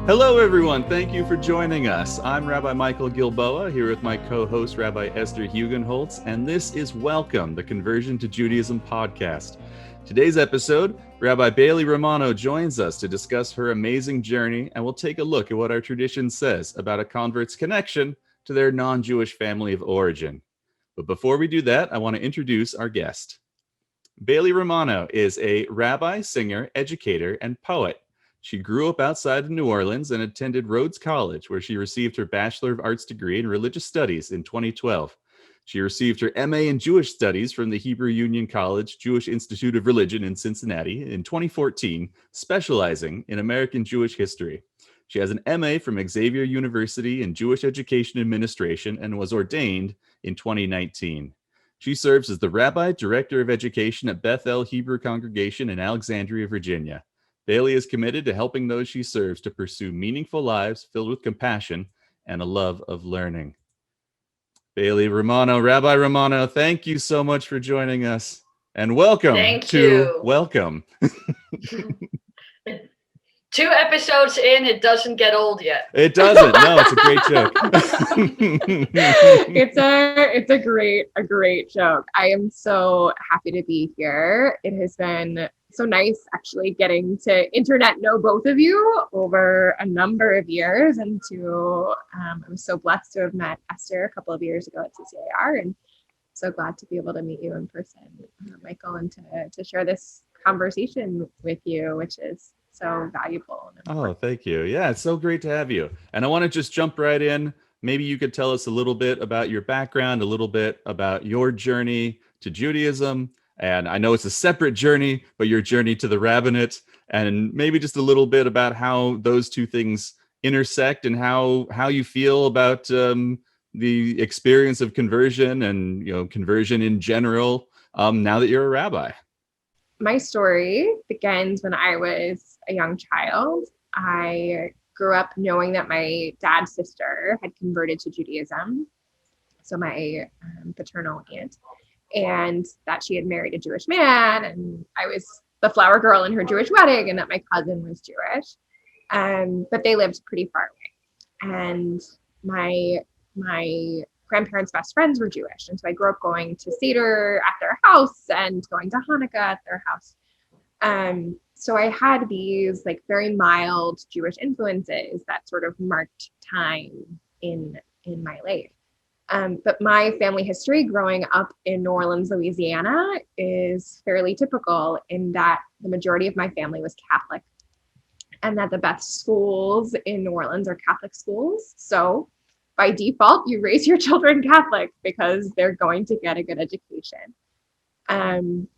Hello, everyone. Thank you for joining us. I'm Rabbi Michael Gilboa, here with my co-host, Rabbi Esther Hugenholtz, and this is Welcome, the Conversion to Judaism podcast. Today's episode, Rabbi Bailey Romano joins us to discuss her amazing journey, and we'll take a look at what our tradition says about a convert's connection to their non-Jewish family of origin. But before we do that, I want to introduce our guest. Bailey Romano is a rabbi, singer, educator, and poet. She grew up outside of New Orleans and attended Rhodes College, where she received her Bachelor of Arts degree in Religious Studies in 2012. She received her MA in Jewish Studies from the Hebrew Union College Jewish Institute of Religion in Cincinnati in 2014, specializing in American Jewish history. She has an MA from Xavier University in Jewish Education Administration and was ordained in 2019. She serves as the Rabbi Director of Education at Beth Hebrew Congregation in Alexandria, Virginia. Bailey is committed to helping those she serves to pursue meaningful lives filled with compassion and a love of learning. Bailey Romano, Rabbi Romano, thank you so much for joining us. And welcome Thank you. Welcome. 2 episodes in, it doesn't get old yet. It doesn't. No, it's a great joke. It's a great joke. I am so happy to be here. It has been so nice actually getting to internet know both of you over a number of years, and I was so blessed to have met Esther a couple of years ago at CCAR, and so glad to be able to meet you in person, Michael, and to share this conversation with you, which is so valuable. Oh, thank you. Yeah, it's so great to have you. And I want to just jump right in. Maybe you could tell us a little bit about your background, a little bit about your journey to Judaism. And I know it's a separate journey, but your journey to the rabbinate, and maybe just a little bit about how those two things intersect and how you feel about the experience of conversion and conversion in general now that you're a rabbi. My story begins when I was a young child. I grew up knowing that my dad's sister had converted to Judaism, so my paternal aunt, and that she had married a Jewish man, and I was the flower girl in her Jewish wedding, and that my cousin was Jewish, but they lived pretty far away. And my grandparents' best friends were Jewish, and so I grew up going to Seder at their house and going to Hanukkah at their house. So I had these like very mild Jewish influences that sort of marked time in my life. But my family history growing up in New Orleans, Louisiana, is fairly typical in that the majority of my family was Catholic, and that the best schools in New Orleans are Catholic schools. So by default, you raise your children Catholic because they're going to get a good education. And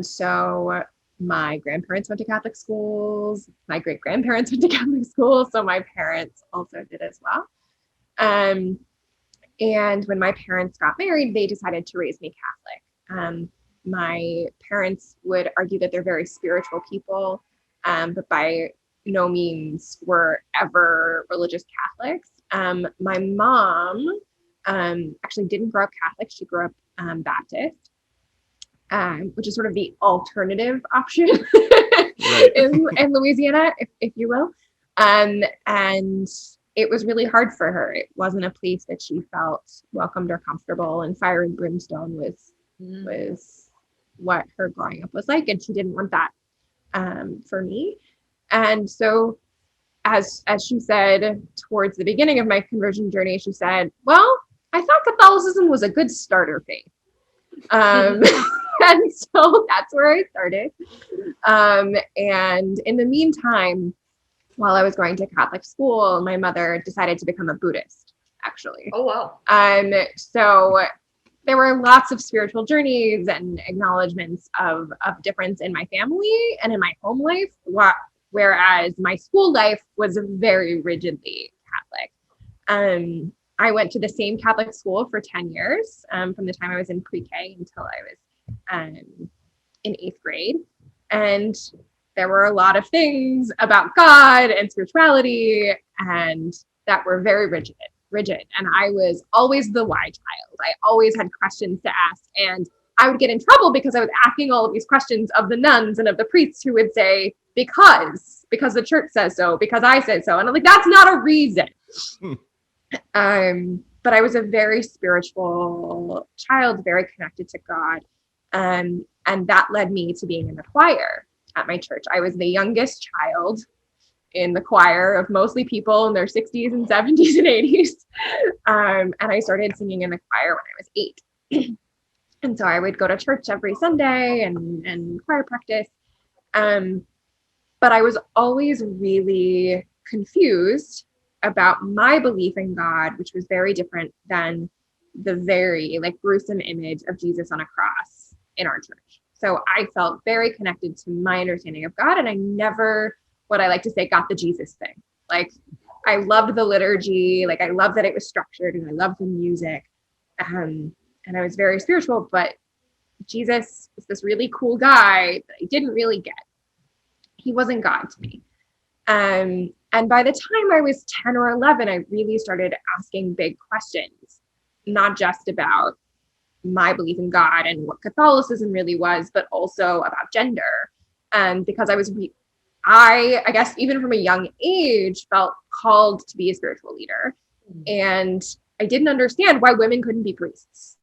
so my grandparents went to Catholic schools, my great-grandparents went to Catholic schools, so my parents also did as well. And when my parents got married, they decided to raise me Catholic. My parents would argue that they're very spiritual people, but by no means were ever religious Catholics. My mom actually didn't grow up Catholic. She grew up Baptist, which is sort of the alternative option Right. in Louisiana, if you will. And it was really hard for her. It wasn't a place that she felt welcomed or comfortable, and fire and brimstone was what her growing up was like, and she didn't want that for me. And so as she said towards the beginning of my conversion journey, she said, well, I thought Catholicism was a good starter faith. And so that's where I started. And in the meantime, while I was going to Catholic school, my mother decided to become a Buddhist, actually. Oh, wow. So there were lots of spiritual journeys and acknowledgments of difference in my family and in my home life, whereas my school life was very rigidly Catholic. I went to the same Catholic school for 10 years, from the time I was in pre-K until I was in 8th grade. And there were a lot of things about God and spirituality and that were very rigid. And I was always the why child. I always had questions to ask, and I would get in trouble because I was asking all of these questions of the nuns and of the priests who would say, because the church says so, because I said so. And I'm like, that's not a reason. But I was a very spiritual child, very connected to God. And that led me to being in the choir at my church. I was the youngest child in the choir of mostly people in their 60s and 70s and 80s. And I started singing in the choir when I was 8. And so I would go to church every Sunday and choir practice. But I was always really confused about my belief in God, which was very different than the very gruesome image of Jesus on a cross in our church. So I felt very connected to my understanding of God, and I never, what I like to say, got the Jesus thing. I loved the liturgy, I loved that it was structured, and I loved the music, and I was very spiritual, but Jesus was this really cool guy that I didn't really get. He wasn't God to me. And by the time I was 10 or 11, I really started asking big questions, not just about my belief in God and what Catholicism really was, but also about gender. Because I guess even from a young age, felt called to be a spiritual leader. And I didn't understand why women couldn't be priests.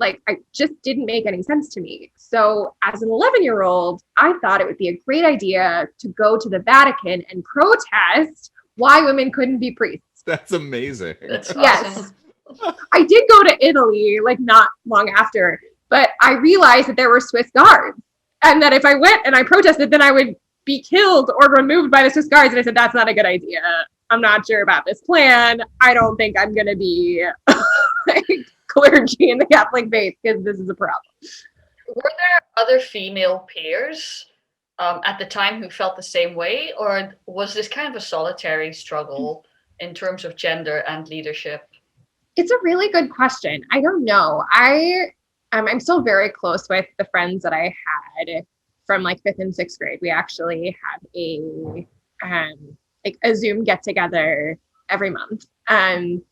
I just didn't make any sense to me. So as an 11-year-old, I thought it would be a great idea to go to the Vatican and protest why women couldn't be priests. That's amazing. That's awesome. Yes. I did go to Italy, not long after, but I realized that there were Swiss guards, and that if I went and I protested, then I would be killed or removed by the Swiss guards. And I said, that's not a good idea. I'm not sure about this plan. I don't think I'm going to be clergy in the Catholic faith because this is a problem. Were there other female peers at the time who felt the same way, or was this kind of a solitary struggle in terms of gender and leadership? It's a really good question. I don't know. I'm still very close with the friends that I had from 5th and 6th grade. We actually have a Zoom get together every month. And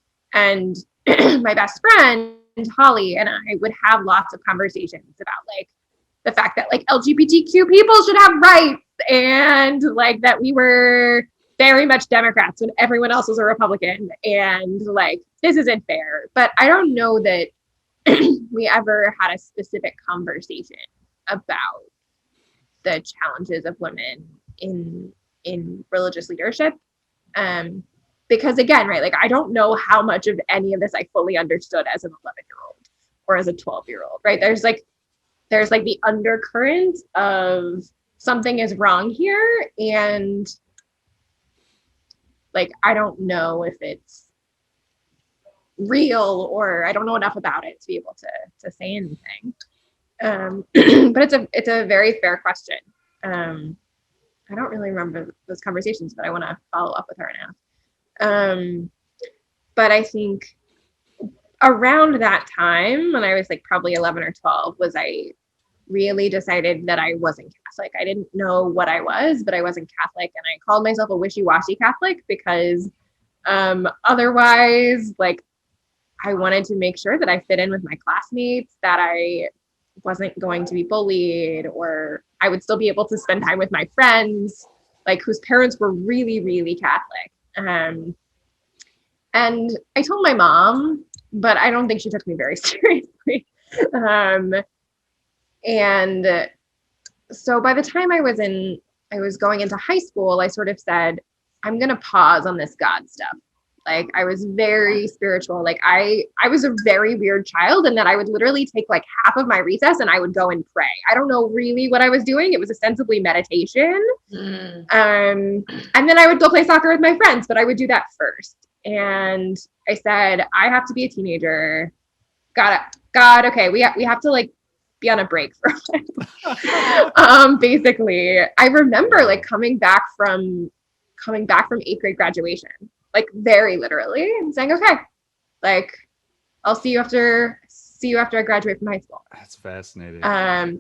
my best friend, Holly, and I would have lots of conversations about the fact that LGBTQ people should have rights, and that we were very much Democrats when everyone else was a Republican, and this isn't fair. But I don't know that we ever had a specific conversation about the challenges of women in religious leadership. Because again, right, I don't know how much of any of this I fully understood as an 11-year-old or as a 12-year-old, right? There's the undercurrent of something is wrong here, and I don't know if it's real, or I don't know enough about it to be able to say anything. But it's a very fair question. I don't really remember those conversations, but I want to follow up with her now. But I think around that time, when I was probably 11 or 12, was I really decided that I wasn't Catholic. I didn't know what I was, but I wasn't Catholic, and I called myself a wishy-washy Catholic because otherwise, I wanted to make sure that I fit in with my classmates, that I wasn't going to be bullied, or I would still be able to spend time with my friends, whose parents were really, really Catholic. And I told my mom, but I don't think she took me very seriously. And so by the time I was going into high school, I sort of said, I'm going to pause on this God stuff. I was very spiritual. I was a very weird child, and that I would literally take half of my recess and I would go and pray. I don't know really what I was doing. It was ostensibly meditation. And then I would go play soccer with my friends, but I would do that first. And I said, I have to be a teenager. God, okay, we have to be on a break for a while. Basically, I remember coming back from 8th grade graduation, very literally, and saying, okay, I'll see you after see you after I graduate from high school. That's fascinating.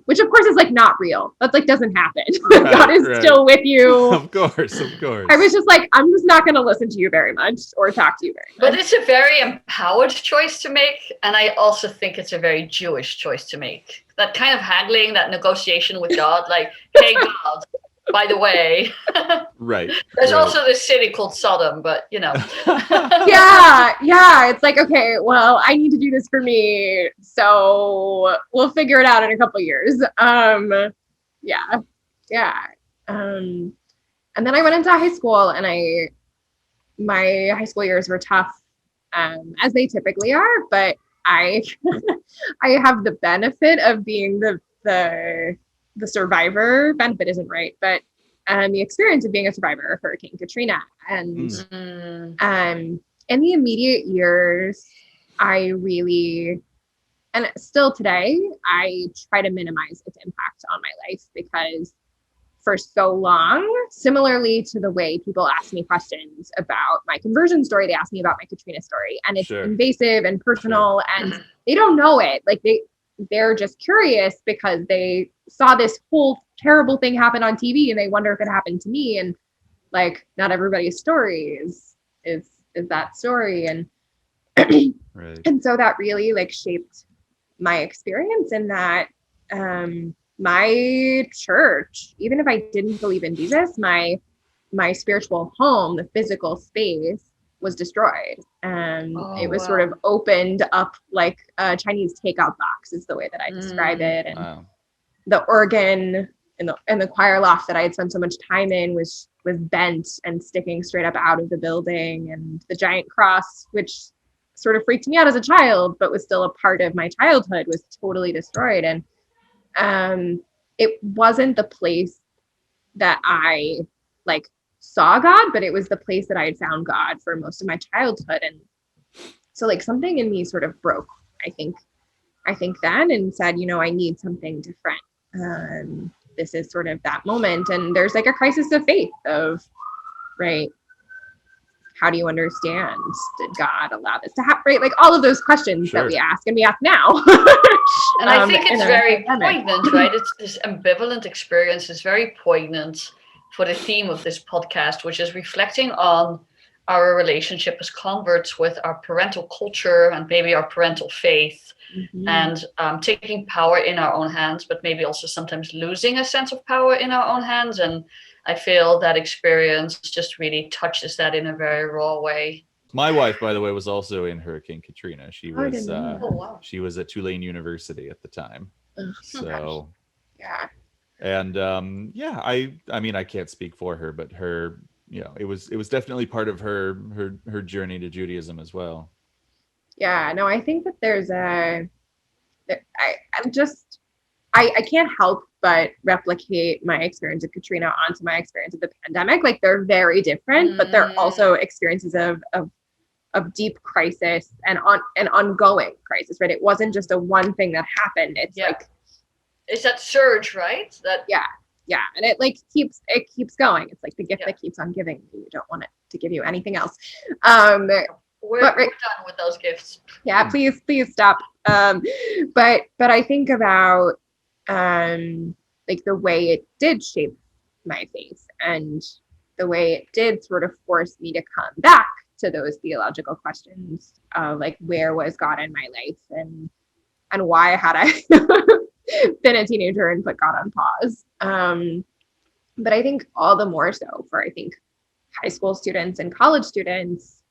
Which of course is like not real. That's like doesn't happen. Right, God is right. still with you. Of course. I was just like, I'm just not going to listen to you very much or talk to you very much. But it's a very empowered choice to make. And I also think it's a very Jewish choice to make. That kind of haggling, that negotiation with God, like, hey, God, by the way. Right. There's right. also this city called Sodom, but Yeah. It's like, okay, well, I need to do this for me. So we'll figure it out in a couple of years. Yeah. And then I went into high school, and my high school years were tough, as they typically are, but I have the benefit of being the survivor. Benefit isn't right, but the experience of being a survivor of Hurricane Katrina. And in the immediate years, I really, and still today, I try to minimize its impact on my life, because for so long, similarly to the way people ask me questions about my conversion story, they ask me about my Katrina story, and it's invasive and personal, and they don't know it. Like they're just curious because they saw this whole terrible thing happen on TV, and they wonder if it happened to me. And like, not everybody's story is that story. And right. And so that really like shaped my experience, in that my church, even if I didn't believe in Jesus, my spiritual home, the physical space, was destroyed. It was sort of opened up like a Chinese takeout box, is the way that I describe it. And the organ in the choir loft that I had spent so much time in was bent and sticking straight up out of the building. And the giant cross, which sort of freaked me out as a child, but was still a part of my childhood, was totally destroyed. And it wasn't the place that I like saw God, but it was the place that I had found God for most of my childhood. And so like something in me sort of broke, I think then, and said, I need something different. This is sort of that moment. And there's like a crisis of faith of, right, how do you understand? Did God allow this to happen? Right? Like all of those questions that we ask, and we ask now. And I think it's very poignant, right? It's this ambivalent experience is very poignant for the theme of this podcast, which is reflecting on our relationship as converts with our parental culture and maybe our parental faith, and taking power in our own hands, but maybe also sometimes losing a sense of power in our own hands. And I feel that experience just really touches that in a very raw way. My wife, by the way, was also in Hurricane Katrina. She was She was at Tulane University at the time. So yeah. And I mean, I can't speak for her, but her, it was definitely part of her journey to Judaism as well. Yeah, no, I think that there's I can't help but replicate my experience of Katrina onto my experience of the pandemic. Like they're very different, but they're also experiences of deep crisis and ongoing crisis, right? It wasn't just a one thing that happened. It's like, it's that surge, right? Yeah. And it like keeps going. It's like the gift that keeps on giving. You don't want it to give you anything else. We're done with those gifts. Yeah, please stop. But I think about like the way it did shape my faith, and the way it did sort of force me to come back to those theological questions of like, where was God in my life, and why had I been a teenager and put God on pause. But I think all the more so for, I think, high school students and college students,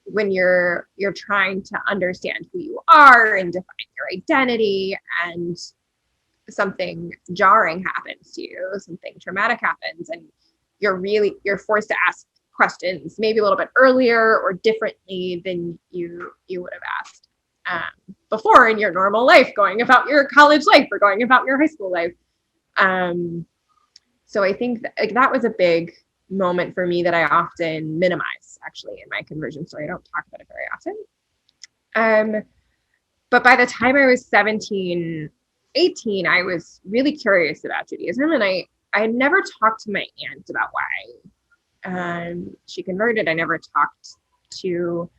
when you're trying to understand who you are and define your identity, and something jarring happens to you, something traumatic happens, and you're forced to ask questions maybe a little bit earlier or differently than you would have asked before in your normal life, going about your college life or going about your high school life. So I think that was a big moment for me that I often minimize, actually, in my conversion story. I don't talk about it very often. But by the time I was 17, 18, I was really curious about Judaism, and I had never talked to my aunt about why she converted. I never talked to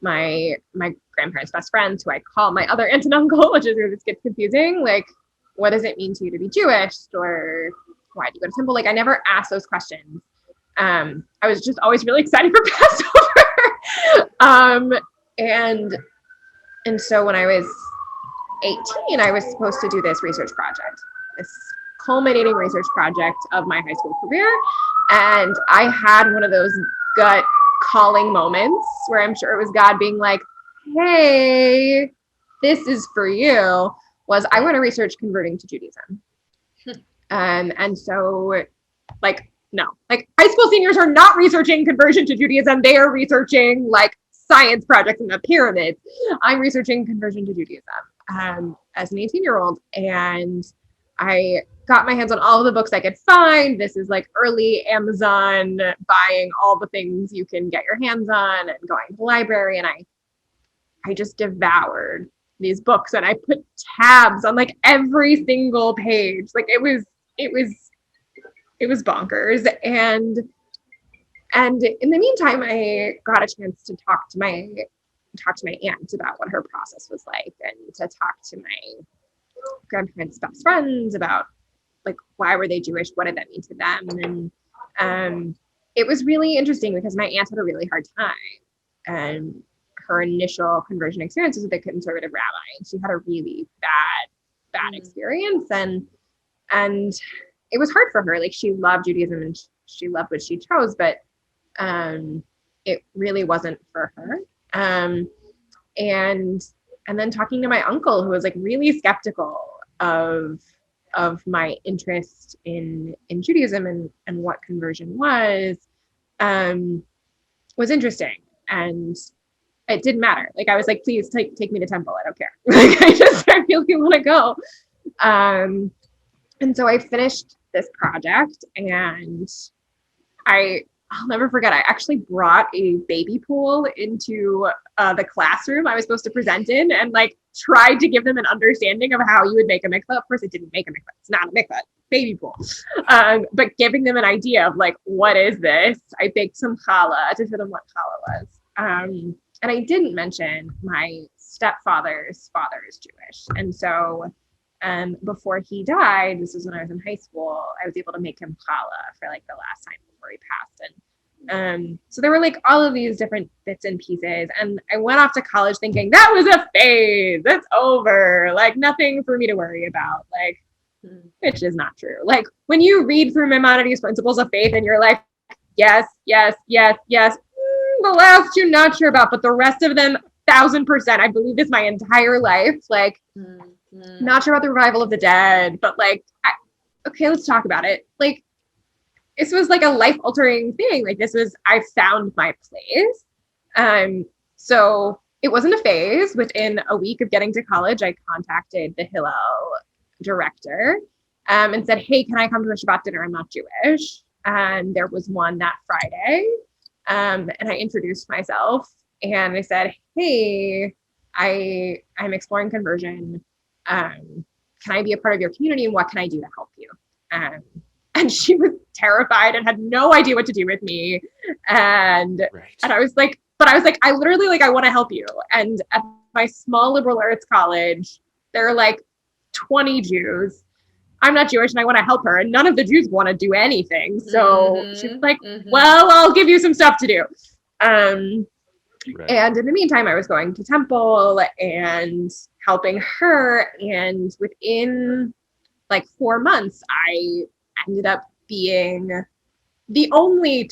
my grandparents' best friends, who I call my other aunt and uncle, which is where this gets confusing. Like, what does it mean to you to be Jewish? Or why do you go to temple? Like, I never asked those questions. I was just always really excited for Passover. And so when I was 18, I was supposed to do this research project, this culminating research project of my high school career. And I had one of those gut calling moments where I'm sure it was God being like, hey, this is for you, was I want to research converting to Judaism. And so, like, no, like high school seniors are not researching conversion to Judaism. They are researching like science projects in the pyramids. I'm researching conversion to Judaism as an 18-year-old. And I got my hands on all of the books I could find. This is like early Amazon, buying all the things you can get your hands on and going to the library. And I just devoured these books, and I put tabs on like every single page. Like it was bonkers. And in the meantime, I got a chance to talk to my aunt about what her process was like, and to talk to my grandparents' best friends about like, why were they Jewish? What did that mean to them? And it was really interesting because my aunt had a really hard time. And her initial conversion experience was with a conservative rabbi, and she had a really bad experience. And it was hard for her. Like, she loved Judaism and she loved what she chose, but it really wasn't for her. And then talking to my uncle, who was like really skeptical of my interest in Judaism and what conversion was interesting. And it didn't matter. Like, I was like, please take me to temple. I don't care. Like, I really want to go. And so I finished this project, and I'll never forget, I actually brought a baby pool into the classroom I was supposed to present in, and like tried to give them an understanding of how you would make a mikveh. Of course, it didn't make a mikveh. It's not a mikveh, baby pool. But giving them an idea of like, what is this? I baked some challah to show them what challah was. And I didn't mention my stepfather's father is Jewish. And so before he died, this was when I was in high school, I was able to make him challah for like the last time before he passed. And so there were like all of these different bits and pieces. And I went off to college thinking that was a phase, that's over, like nothing for me to worry about, like, which is not true. Like, when you read through Maimonides' Principles of Faith and you're like, yes, the last two not sure about, but the rest of them 1,000%, I believe this my entire life. Like, not sure about the revival of the dead, but like, okay, let's talk about it. Like, this was like a life-altering thing. Like, I found my place. So it wasn't a phase. Within a week of getting to college, I contacted the Hillel director and said, hey, can I come to a Shabbat dinner? I'm not Jewish. And there was one that Friday. And I introduced myself, and I said, hey, I'm exploring conversion. Can I be a part of your community, and what can I do to help you? And she was terrified and had no idea what to do with me. And I was like, I literally, like, I want to help you. And at my small liberal arts college, there are like 20 Jews. I'm not Jewish and I want to help her. And none of the Jews want to do anything. So she's like, well, I'll give you some stuff to do. And in the meantime, I was going to temple and helping her. And within like 4 months, I ended up being the only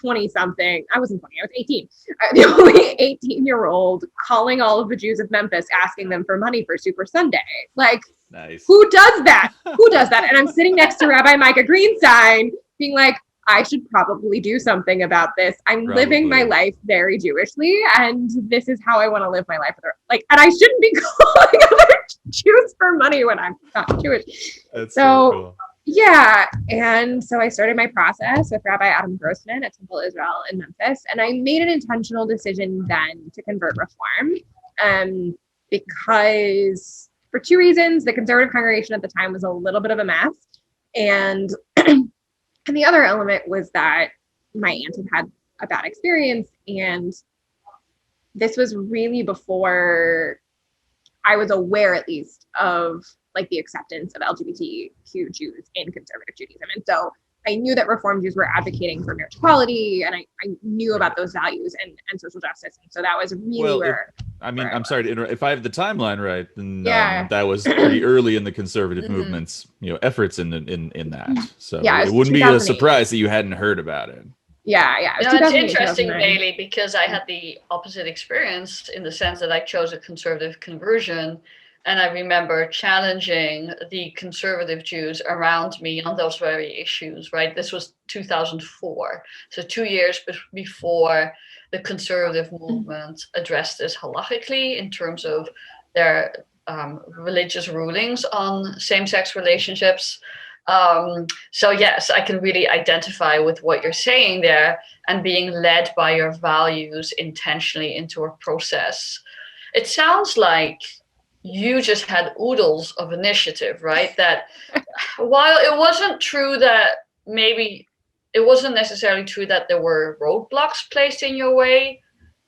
20-something, I wasn't 20, I was 18, the only 18-year-old calling all of the Jews of Memphis, asking them for money for Super Sunday. Like, nice. Who does that? And I'm sitting next to Rabbi Micah Greenstein being like, I should probably do something about this. I'm living my life very Jewishly, and this is how I want to live my life. Like, and I shouldn't be calling other Jews for money when I'm not Jewish. That's so cool. Yeah. And so I started my process with Rabbi Adam Grossman at Temple Israel in Memphis. And I made an intentional decision then to convert Reform, because for two reasons. The conservative congregation at the time was a little bit of a mess. And the other element was that my aunt had a bad experience, and this was really before I was aware, at least, of like the acceptance of LGBTQ Jews in conservative Judaism. And so I knew that Reform Jews were advocating for marriage equality, and I knew about those values and social justice. And so that was really I'm sorry to interrupt. If I have the timeline right, then yeah. that was pretty early in the conservative movement's efforts in that. So it wouldn't be a surprise that you hadn't heard about it. Yeah. It's interesting, Bailey, because I had the opposite experience in the sense that I chose a conservative conversion. And I remember challenging the conservative Jews around me on those very issues, right? This was 2004. So 2 years before the conservative movement addressed this halachically in terms of their religious rulings on same-sex relationships. So yes, I can really identify with what you're saying there, and being led by your values intentionally into a process. It sounds like you just had oodles of initiative, right? That while it wasn't true that maybe it wasn't necessarily true that there were roadblocks placed in your way,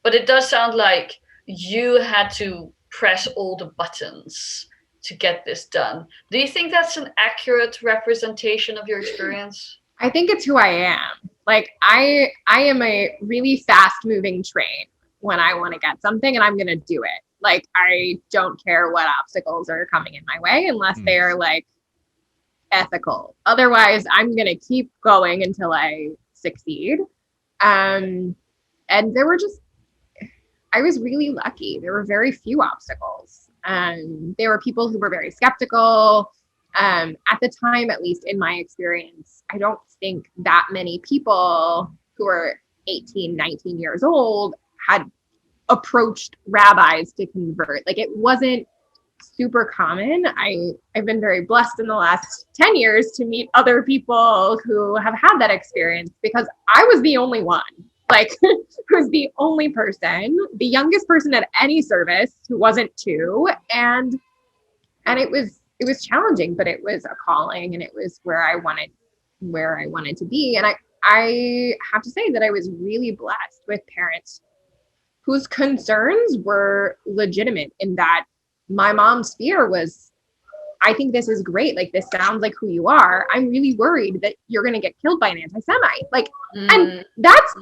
but it does sound like you had to press all the buttons to get this done. Do you think that's an accurate representation of your experience? I think it's who I am. Like I am a really fast moving train when I want to get something, and I'm going to do it. Like I don't care what obstacles are coming in my way unless they're like ethical. Otherwise, I'm going to keep going until I succeed. And there were I was really lucky. There were very few obstacles. There were people who were very skeptical. At the time, at least in my experience, I don't think that many people who were 18, 19 years old had approached rabbis to convert. Like it wasn't super common. I've been very blessed in the last 10 years to meet other people who have had that experience, because I was the only one. Like was the only person, the youngest person at any service who wasn't two. And it was challenging, but it was a calling, and it was where I wanted to be. And I have to say that I was really blessed with parents whose concerns were legitimate, in that my mom's fear was, I think this is great. Like, this sounds like who you are. I'm really worried that you're going to get killed by an anti-Semite. Like, and that's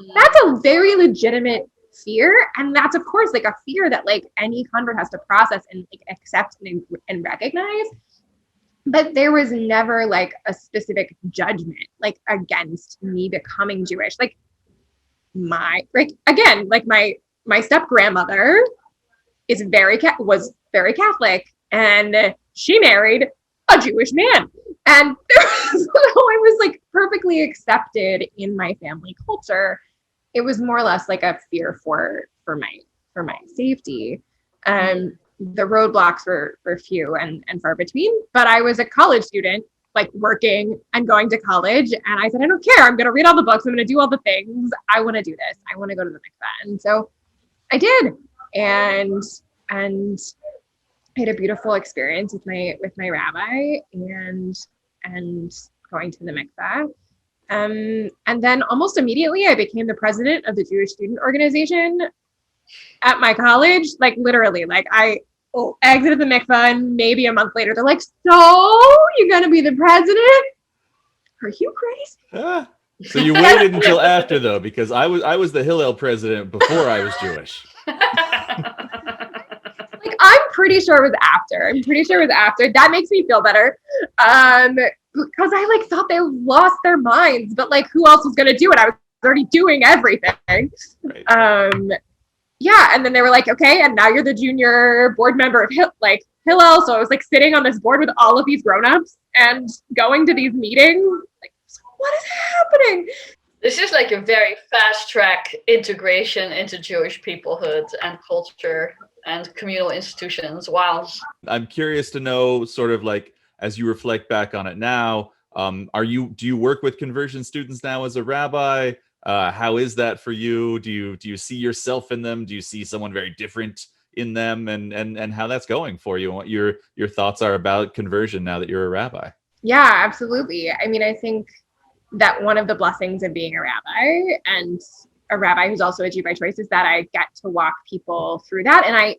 a very legitimate fear. And that's, of course, like a fear that like any convert has to process and like accept and recognize. But there was never like a specific judgment, like against me becoming Jewish. Like my step grandmother was very Catholic, and she married a Jewish man. And so I was like perfectly accepted in my family culture. It was more or less like a fear for my safety. The roadblocks were few and far between, but I was a college student, like working and going to college. And I said, I don't care. I'm going to read all the books. I'm going to do all the things. I want to do this. I want to go to the mikveh. And so I did. And I had a beautiful experience with my rabbi and going to the mikveh. And then almost immediately I became the president of the Jewish student organization at my college. Like literally, like I exited the mikveh, and maybe a month later they're like, so you're going to be the president? Are you crazy? So you waited until after, though, because I was the Hillel president before I was Jewish. Like, I'm pretty sure it was after. That makes me feel better. Because I like thought they lost their minds, but like who else was going to do it? I was already doing everything. Right. Yeah. And then they were like, okay, and now you're the junior board member of Hillel. So I was like sitting on this board with all of these grownups and going to these meetings. Like, what is happening? This is like a very fast track integration into Jewish peoplehood and culture and communal institutions. Wow. I'm curious to know, sort of like, as you reflect back on it now, do you work with conversion students now as a rabbi? How is that for you? Do you see yourself in them? Do you see someone very different in them, and how that's going for you, and what your thoughts are about conversion now that you're a rabbi? Yeah, absolutely. I mean, I think that one of the blessings of being a rabbi and a rabbi who's also a Jew by choice is that I get to walk people through that. And I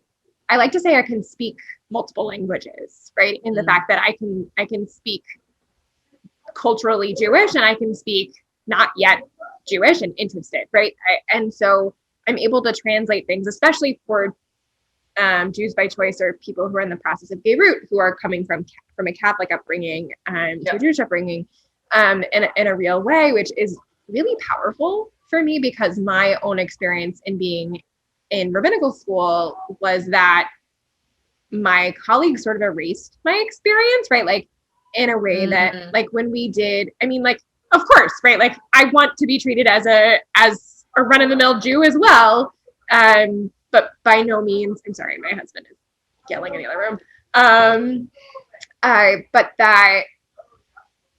like to say I can speak multiple languages, right? In the fact that I can speak culturally Jewish and I can speak not yet Jewish and interested, right? And so I'm able to translate things, especially for Jews by choice or people who are in the process of Geirut, who are coming from a Catholic upbringing to a Jewish upbringing in a real way, which is really powerful for me because my own experience in being in rabbinical school was that my colleagues sort of erased my experience, right? Like in a way that like when we did, I mean, like, of course, right? Like I want to be treated as a run-of-the-mill Jew as well. But by no means, I'm sorry, my husband is yelling in the other room. But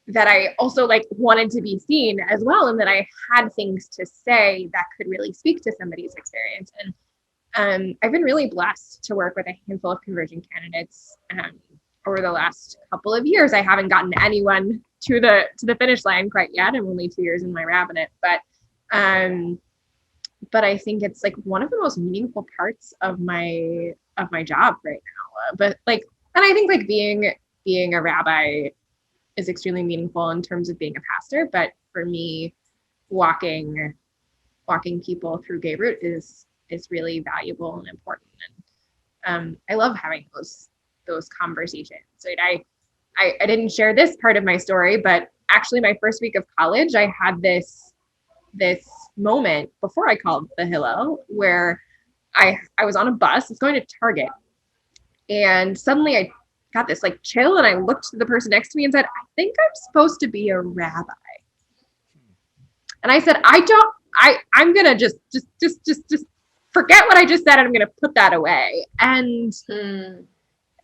that I also like wanted to be seen as well, and that I had things to say that could really speak to somebody's experience. And I've been really blessed to work with a handful of conversion candidates over the last couple of years. I haven't gotten anyone to the finish line quite yet. I'm only 2 years in my rabbinate, but I think it's like one of the most meaningful parts of my job right now. But like, and I think like being a rabbi is extremely meaningful in terms of being a pastor. But for me, walking people through Geirut is really valuable and important. And I love having those conversations. Right? I didn't share this part of my story, but actually my first week of college, I had this moment before I called the Hillel where I was on a bus, it's going to Target. And suddenly I got this like chill and I looked to the person next to me and said, I think I'm supposed to be a rabbi. And I said, I'm going to just forget what I just said and I'm going to put that away. And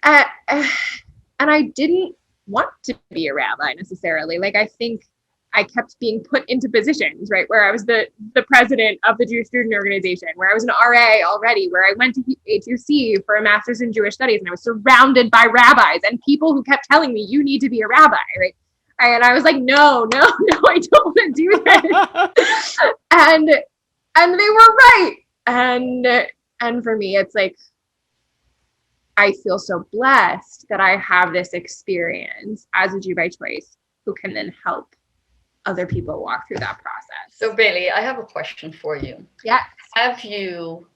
I didn't want to be a rabbi necessarily. Like, I think I kept being put into positions, right, where I was the president of the Jewish Student Organization, where I was an RA already, where I went to HUC for a master's in Jewish studies, and I was surrounded by rabbis and people who kept telling me, you need to be a rabbi, right? And I was like, no, I don't want to do this. and they were right. And for me, it's like, I feel so blessed that I have this experience as a Jew by choice who can then help other people walk through that process. So Bailey, I have a question for you. Yeah. Have you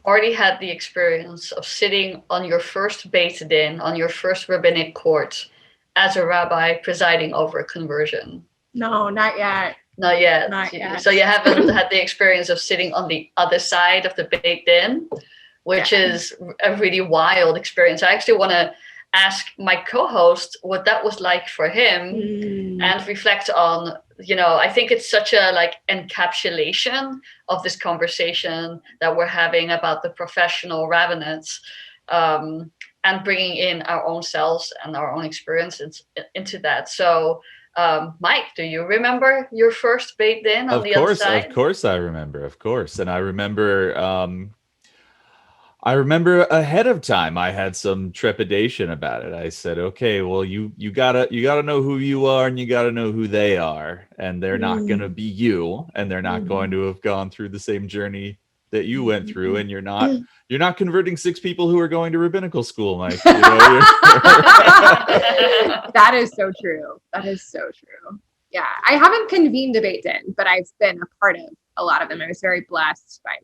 already had the experience of sitting on your first Beit Din, on your first rabbinic court, as a rabbi presiding over a conversion? No, not yet. Not yet. Not yet. So you haven't had the experience of sitting on the other side of the Beit Din, which is a really wild experience. I actually want to ask my co-host what that was like for him and reflect on, I think it's such a like encapsulation of this conversation that we're having about the professional rabbinates, and bringing in our own selves and our own experiences into that. So Mike, do you remember your first Beit Din on the other side? Of course I remember, of course. And I remember ahead of time, I had some trepidation about it. I said, okay, well, you gotta know who you are and you gotta know who they are. And they're not going to be you, and they're not going to have gone through the same journey that you went through. And you're not converting 6 people who are going to rabbinical school, Mike. That is so true. That is so true. Yeah. I haven't convened a Beit Din, but I've been a part of a lot of them. I was very blessed by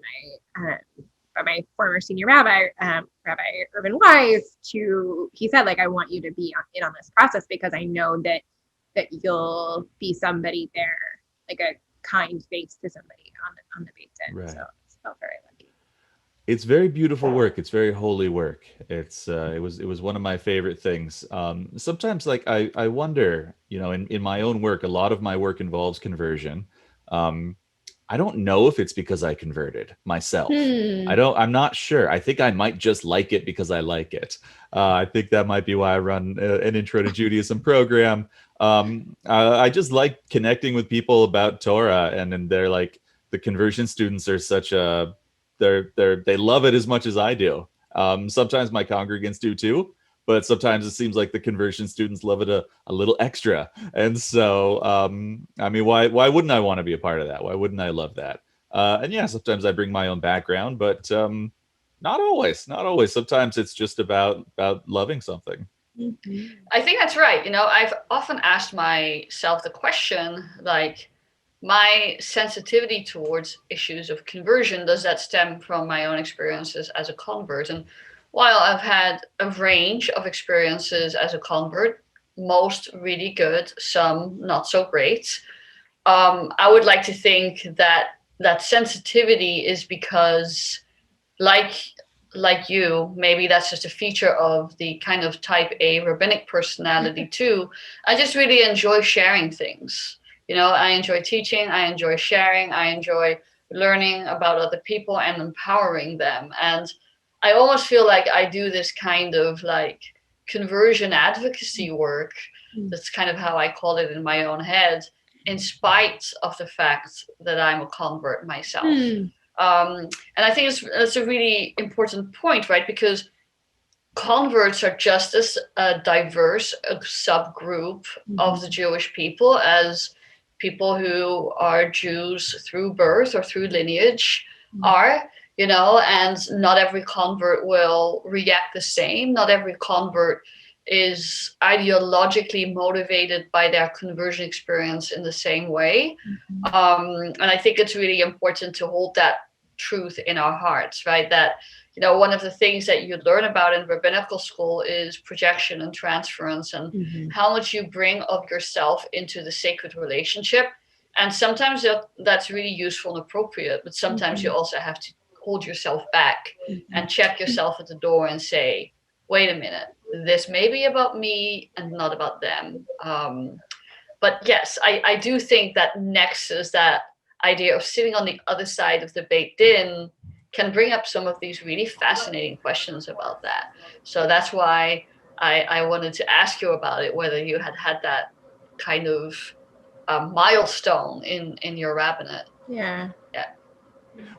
my former senior rabbi, Rabbi Urban Wise, he said, like, I want you to be in on this process because I know that you'll be somebody there, like a kind face to somebody on the Beit Din. Right. So I felt very lucky. It's very beautiful work. It's very holy work. It was one of my favorite things. Sometimes, like, I wonder, in my own work, a lot of my work involves conversion. I don't know if it's because I converted myself. I'm not sure. I think I might just like it because I like it. I think that might be why I run an Intro to Judaism program. I just like connecting with people about Torah, and then they're like, the conversion students are they love it as much as I do. Sometimes my congregants do too, but sometimes it seems like the conversion students love it a little extra. And so, why wouldn't I want to be a part of that? Why wouldn't I love that? And yeah, sometimes I bring my own background, but not always. Sometimes it's just about loving something. Mm-hmm. I think that's right. I've often asked myself the question, like, my sensitivity towards issues of conversion, does that stem from my own experiences as a convert? And while I've had a range of experiences as a convert, most really good, some not so great, I would like to think that that sensitivity is because, like you, maybe that's just a feature of the kind of type A rabbinic personality too. I just really enjoy sharing things. I enjoy teaching, I enjoy sharing, I enjoy learning about other people and empowering them. And I almost feel like I do this kind of like conversion advocacy work. That's kind of how I call it in my own head, in spite of the fact that I'm a convert myself. And I think it's a really important point, right? Because converts are just as diverse a subgroup of the Jewish people as people who are Jews through birth or through lineage are, and not every convert will react the same. Not every convert is ideologically motivated by their conversion experience in the same way. And I think it's really important to hold that truth in our hearts, right? That, one of the things that you learn about in rabbinical school is projection and transference, and how much you bring of yourself into the sacred relationship. And sometimes that's really useful and appropriate, but sometimes you also have to hold yourself back and check yourself at the door and say, wait a minute, this may be about me and not about them. But yes, I do think that nexus, that idea of sitting on the other side of the Beit Din, can bring up some of these really fascinating questions about that. So that's why I wanted to ask you about it, whether you had that kind of milestone in your rabbinate. Yeah.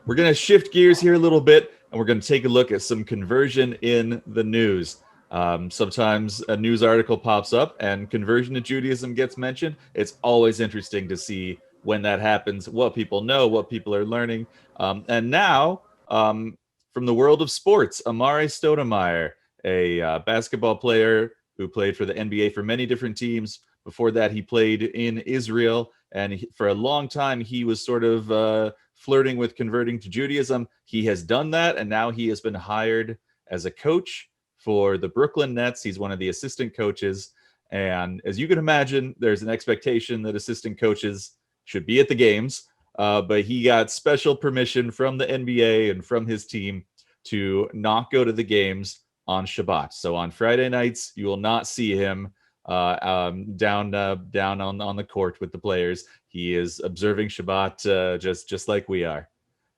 We're going to shift gears here a little bit, and we're going to take a look at some conversion in the news. Sometimes a news article pops up and conversion to Judaism gets mentioned. It's always interesting to see when that happens, what people know, what people are learning. And now, from the world of sports, Amare Stoudemire, a basketball player who played for the NBA for many different teams. Before that, he played in Israel, and for a long time, he was sort of flirting with converting to Judaism. He has done that, and now he has been hired as a coach for the Brooklyn Nets. He's one of the assistant coaches. And as you can imagine, there's an expectation that assistant coaches should be at the games. But he got special permission from the NBA and from his team to not go to the games on Shabbat. So on Friday nights, you will not see him down on the court with the players. He is observing Shabbat just like we are.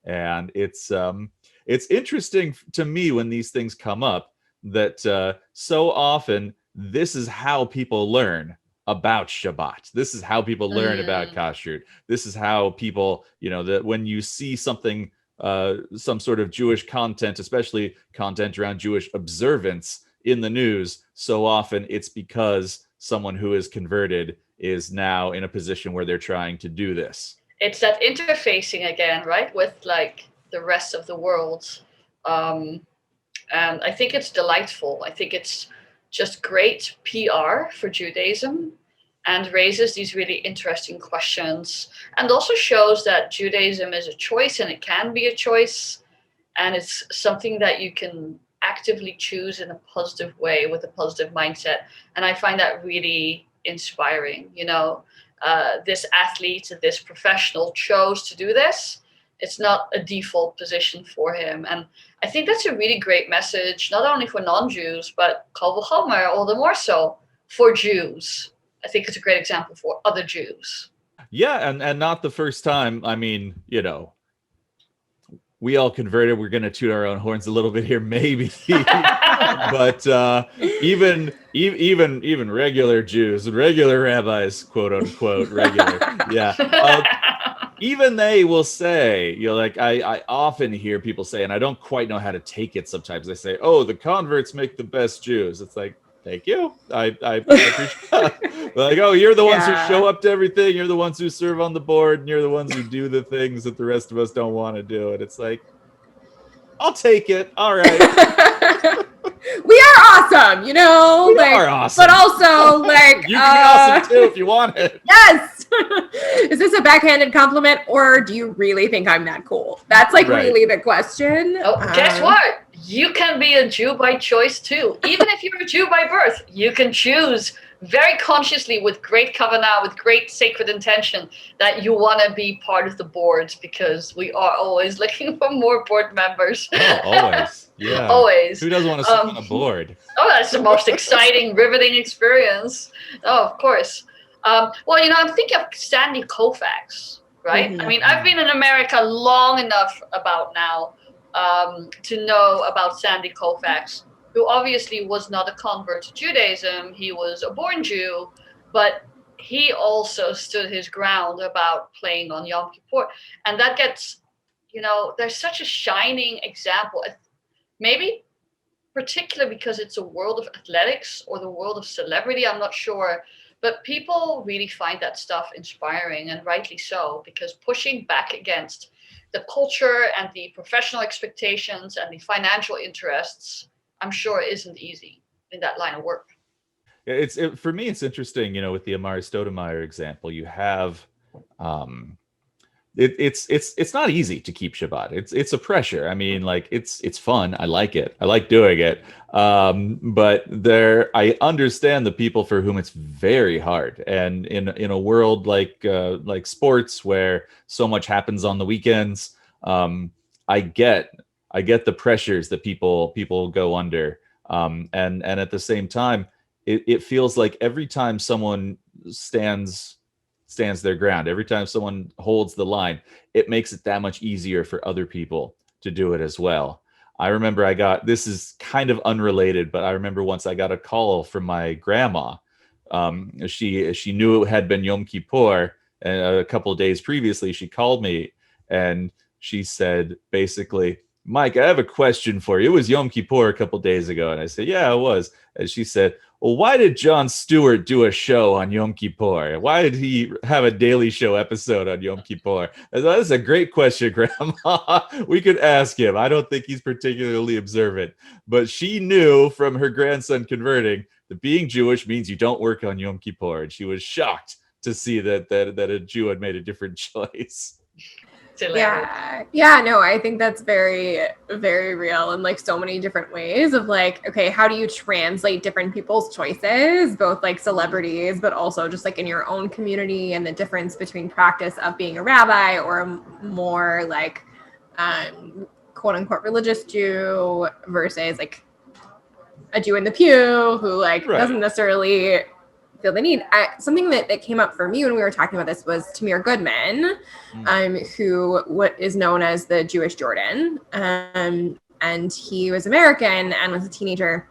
And it's interesting to me when these things come up that so often this is how people learn about Shabbat. This is how people learn about kashrut. This is how people, that when you see something, some sort of Jewish content, especially content around Jewish observance in the news, so often it's because someone who is converted is now in a position where they're trying to do this. It's that interfacing again, right, with like the rest of the world. And I think it's delightful. I think it's just great PR for Judaism and raises these really interesting questions, and also shows that Judaism is a choice, and it can be a choice, and it's something that you can actively choose in a positive way with a positive mindset. And I find that really inspiring. This athlete, this professional chose to do this. It's not a default position for him. And I think that's a really great message, not only for non-Jews, but kal v'chomer, all the more so for Jews. I think it's a great example for other Jews. Yeah, and not the first time. I mean, we all converted. We're going to toot our own horns a little bit here, maybe. But even regular Jews, regular rabbis, quote unquote, regular, yeah. Even they will say, I often hear people say, and I don't quite know how to take it sometimes. They say, oh, the converts make the best Jews. It's like, Thank you. I appreciate like, oh, you're the ones who show up to everything. You're the ones who serve on the board, and you're the ones who do the things that the rest of us don't want to do. And it's like, I'll take it. All right. We are awesome, you know. We are awesome. But also, like, you can be awesome too if you want it. Yes. Is this a backhanded compliment, or do you really think I'm that cool? That's like really the question. Oh, guess what? You can be a Jew by choice too. Even if you're a Jew by birth, you can choose very consciously, with great kavanah, with great sacred intention, that you want to be part of the board, because we are always looking for more board members. Oh, always. Yeah. Always. Who doesn't want to sit on a board? Oh, that's the most exciting, riveting experience. Oh, of course. Well, I'm thinking of Sandy Koufax, right? Mm-hmm. I mean, I've been in America long enough about now to know about Sandy Koufax, who obviously was not a convert to Judaism. He was a born Jew, but he also stood his ground about playing on Yom Kippur. And that gets, there's such a shining example, maybe particularly because it's a world of athletics or the world of celebrity, I'm not sure. But people really find that stuff inspiring, and rightly so, because pushing back against the culture and the professional expectations and the financial interests, I'm sure isn't easy in that line of work. For me, it's interesting, with the Amari Stoudemire example, you have, it's not easy to keep Shabbat. It's a pressure. I mean, like it's fun. I like it. I like doing it. But I understand the people for whom it's very hard. And in a world like sports, where so much happens on the weekends, I get the pressures that people go under. And at the same time, it feels like every time someone stands their ground, every time someone holds the line, it makes it that much easier for other people to do it as well. I remember this is kind of unrelated, but I remember once I got a call from my grandma. She knew it had been Yom Kippur, and a couple of days previously she called me and she said, basically, Mike, I have a question for you. It was Yom Kippur a couple of days ago. And I said, yeah, it was. And she said, well, why did Jon Stewart do a show on Yom Kippur? Why did he have a Daily Show episode on Yom Kippur? I said, that's a great question, Grandma. We could ask him. I don't think he's particularly observant. But she knew from her grandson converting that being Jewish means you don't work on Yom Kippur. And she was shocked to see that a Jew had made a different choice. Yeah, no, I think that's very, very real in like so many different ways of like, okay, how do you translate different people's choices, both like celebrities, but also just like in your own community, and the difference between practice of being a rabbi or a more like quote unquote religious Jew versus like a Jew in the pew who like doesn't necessarily feel the need. Something that came up for me when we were talking about this was Tamir Goodman, who is known as the Jewish Jordan. And he was American and was a teenager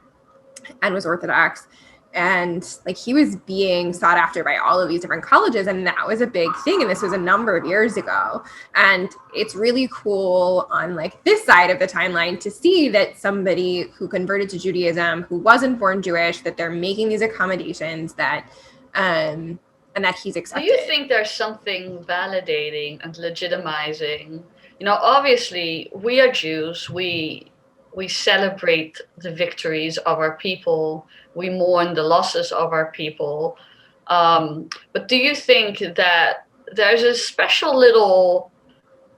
and was Orthodox. And like he was being sought after by all of these different colleges, and that was a big thing. And this was a number of years ago. And it's really cool on like this side of the timeline to see that somebody who converted to Judaism, who wasn't born Jewish, that they're making these accommodations that and that he's accepted. Do you think there's something validating and legitimizing? Obviously we are Jews. We celebrate the victories of our people. We mourn the losses of our people. But do you think that there's a special little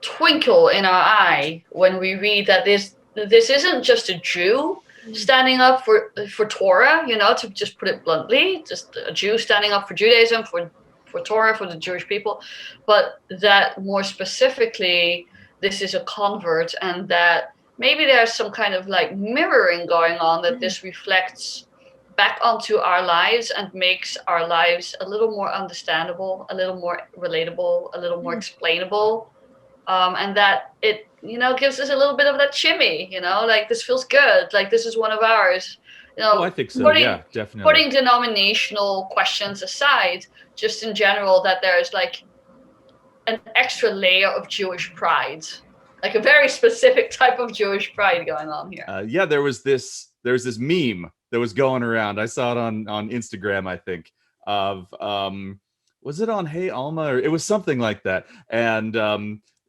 twinkle in our eye when we read that this isn't just a Jew standing up for Torah, to just put it bluntly, just a Jew standing up for Judaism, for Torah, for the Jewish people, but that more specifically, this is a convert, and that maybe there's some kind of like mirroring going on, that this reflects back onto our lives and makes our lives a little more understandable, a little more relatable, a little more explainable. And that it, gives us a little bit of that shimmy, like this feels good. Like this is one of ours. I think so. Yeah, definitely. Putting denominational questions aside, just in general, that there's like an extra layer of Jewish pride, like a very specific type of Jewish pride going on here. There's this meme going around. I saw it on Instagram, I think, of was it on Hey Alma, or it was something like that, and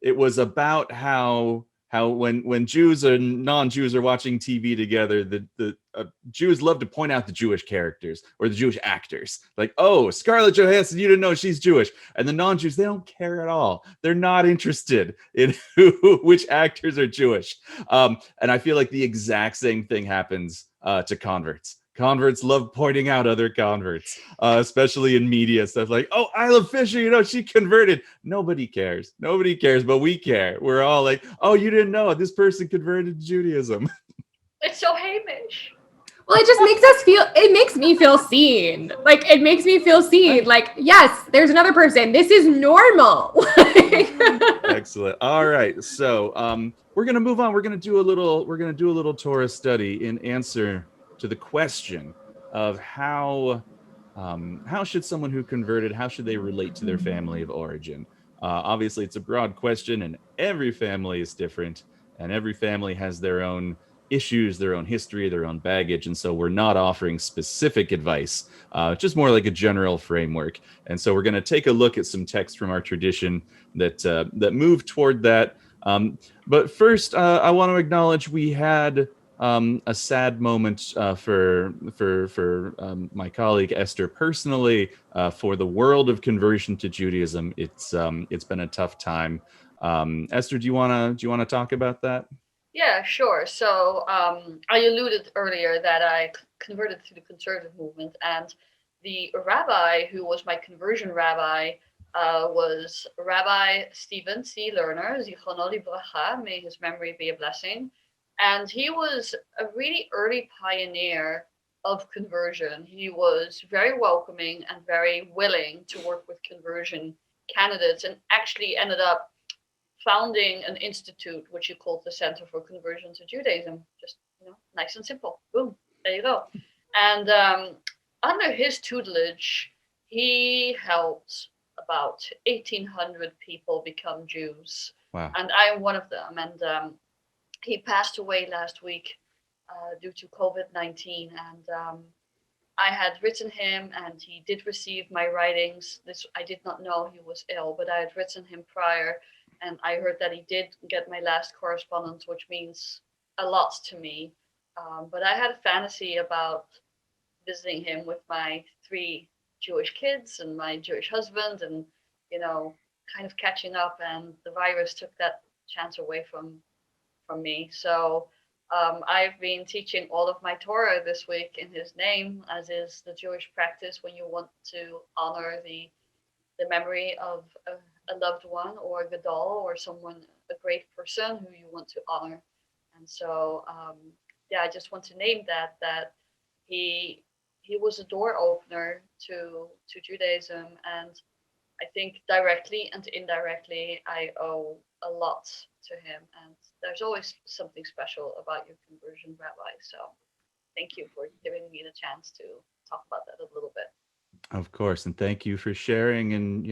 it was about how when Jews and non-Jews are watching TV together, the Jews love to point out the Jewish characters or the Jewish actors. Like, oh, Scarlett Johansson, you didn't know she's Jewish. And the non-Jews, they don't care at all. They're not interested in which actors are Jewish. And I feel like the exact same thing happens to converts. Converts love pointing out other converts, especially in media stuff like, oh, Isla Fisher, she converted. Nobody cares, but we care. We're all like, oh, you didn't know this person converted to Judaism. It's so Hamish. Well, it makes me feel seen. Like, it makes me feel seen. Like, yes, there's another person. This is normal. Excellent. All right. So we're going to move on. We're going to do a little Torah study in answer to the question of how should someone who converted, how should they relate to their family of origin? Obviously, it's a broad question, and every family is different, and every family has their own issues, their own history, their own baggage, and so we're not offering specific advice, just more like a general framework. And so we're going to take a look at some texts from our tradition that move toward that. But first, I want to acknowledge we had a sad moment for my colleague Esther personally, for the world of conversion to Judaism. It's been a tough time. Esther, do you want to talk about that? Yeah, sure. So I alluded earlier that I converted to the conservative movement, and the rabbi who was my conversion rabbi was Rabbi Stephen C. Lerner, Zichrono Livracha, may his memory be a blessing. And he was a really early pioneer of conversion. He was very welcoming and very willing to work with conversion candidates, and actually ended up founding an institute which he called the Center for Conversion to Judaism. Just nice and simple. Boom, there you go. And under his tutelage, he helped about 1,800 people become Jews. Wow. And I am one of them. And he passed away last week due to COVID-19. And I had written him, and he did receive my writings. I did not know he was ill, but I had written him prior. And I heard that he did get my last correspondence, which means a lot to me. But I had a fantasy about visiting him with my 3 Jewish kids and my Jewish husband, and, kind of catching up. And the virus took that chance away from me. So I've been teaching all of my Torah this week in his name, as is the Jewish practice when you want to honor the memory of a loved one or a gadol or someone, a great person who you want to honor. And so, I just want to name that he was a door opener to Judaism. And I think directly and indirectly, I owe a lot to him. And there's always something special about your conversion, Rabbi. So thank you for giving me the chance to talk about that a little bit. Of course, and thank you for sharing. And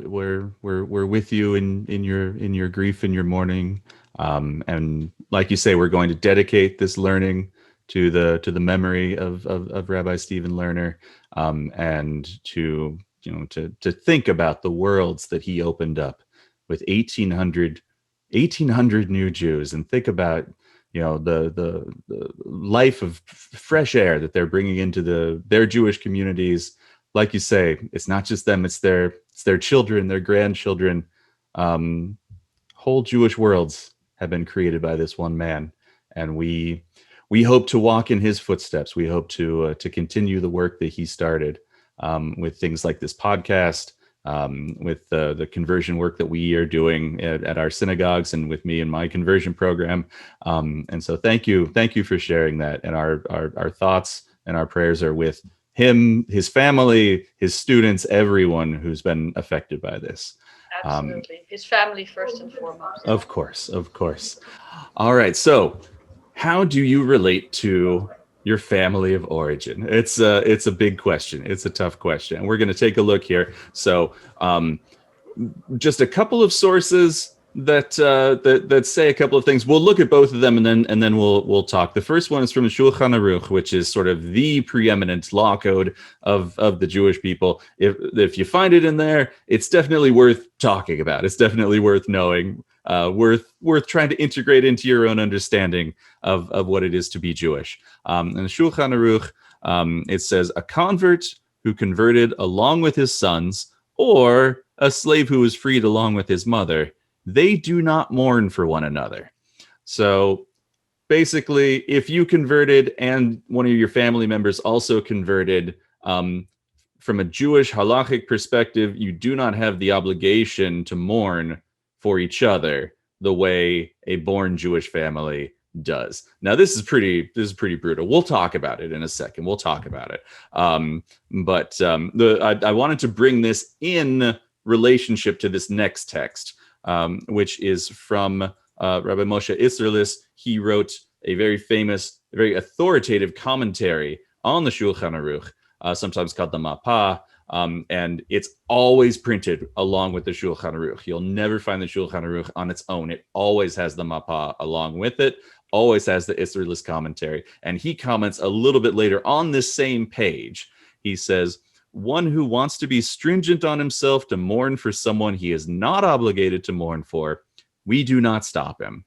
we're with you in your grief and your mourning. And like you say, we're going to dedicate this learning to the memory of Rabbi Stephen Lerner, and to think about the worlds that he opened up with 1,800 new Jews, and think about the life of fresh air that they're bringing into their Jewish communities. Like you say, it's not just them, it's their children, their grandchildren. Whole Jewish worlds have been created by this one man, and we hope to walk in his footsteps. We hope to continue the work that he started, with things like this podcast, with the conversion work that we are doing at our synagogues, and with me and my conversion program. And so thank you for sharing that. And our thoughts and our prayers are with him, his family, his students, everyone who's been affected by this. Absolutely. His family first and foremost. Of course. All right. So how do you relate to your family of origin? It's a big question. It's a tough question. And we're going to take a look here. So just a couple of sources that say a couple of things. We'll look at both of them, and then we'll talk. The first one is from the Shulchan Aruch, which is sort of the preeminent law code of the Jewish people. If you find it in there, it's definitely worth talking about. It's definitely worth knowing. Worth trying to integrate into your own understanding of what it is to be Jewish. In the Shulchan Aruch, it says a convert who converted along with his sons, or a slave who was freed along with his mother, they do not mourn for one another. So basically, if you converted and one of your family members also converted, from a Jewish halachic perspective, you do not have the obligation to mourn for each other the way a born Jewish family does. Now, this is pretty brutal. We'll talk about it in a second. We'll talk about it. I wanted to bring this in relationship to this next text, which is from Rabbi Moshe Isserlis. He wrote a very famous, very authoritative commentary on the Shulchan Aruch, sometimes called the Mapah, and it's always printed along with the Shulchan Aruch. You'll never find the Shulchan Aruch on its own. It always has the Mapah along with it, always has the Isserlis commentary. And he comments a little bit later on this same page. He says, one who wants to be stringent on himself to mourn for someone he is not obligated to mourn for, we do not stop him.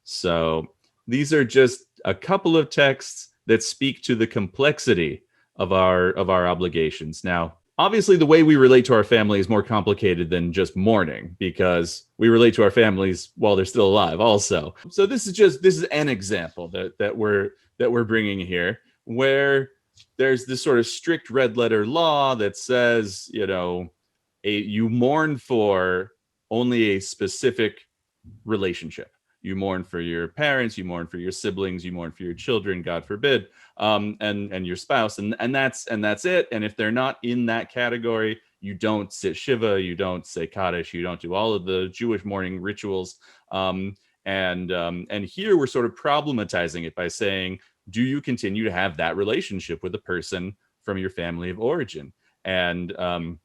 So these are just a couple of texts that speak to the complexity of our obligations. Now, obviously, the way we relate to our family is more complicated than just mourning, because we relate to our families while they're still alive also. So this is an example that we're bringing here, where there's this sort of strict red letter law that says, you mourn for only a specific relationship. You mourn for your parents, you mourn for your siblings, you mourn for your children, God forbid, and your spouse, and that's it. And if they're not in that category, you don't sit Shiva, you don't say Kaddish, you don't do all of the Jewish mourning rituals. And here we're sort of problematizing it by saying, do you continue to have that relationship with a person from your family of origin? And the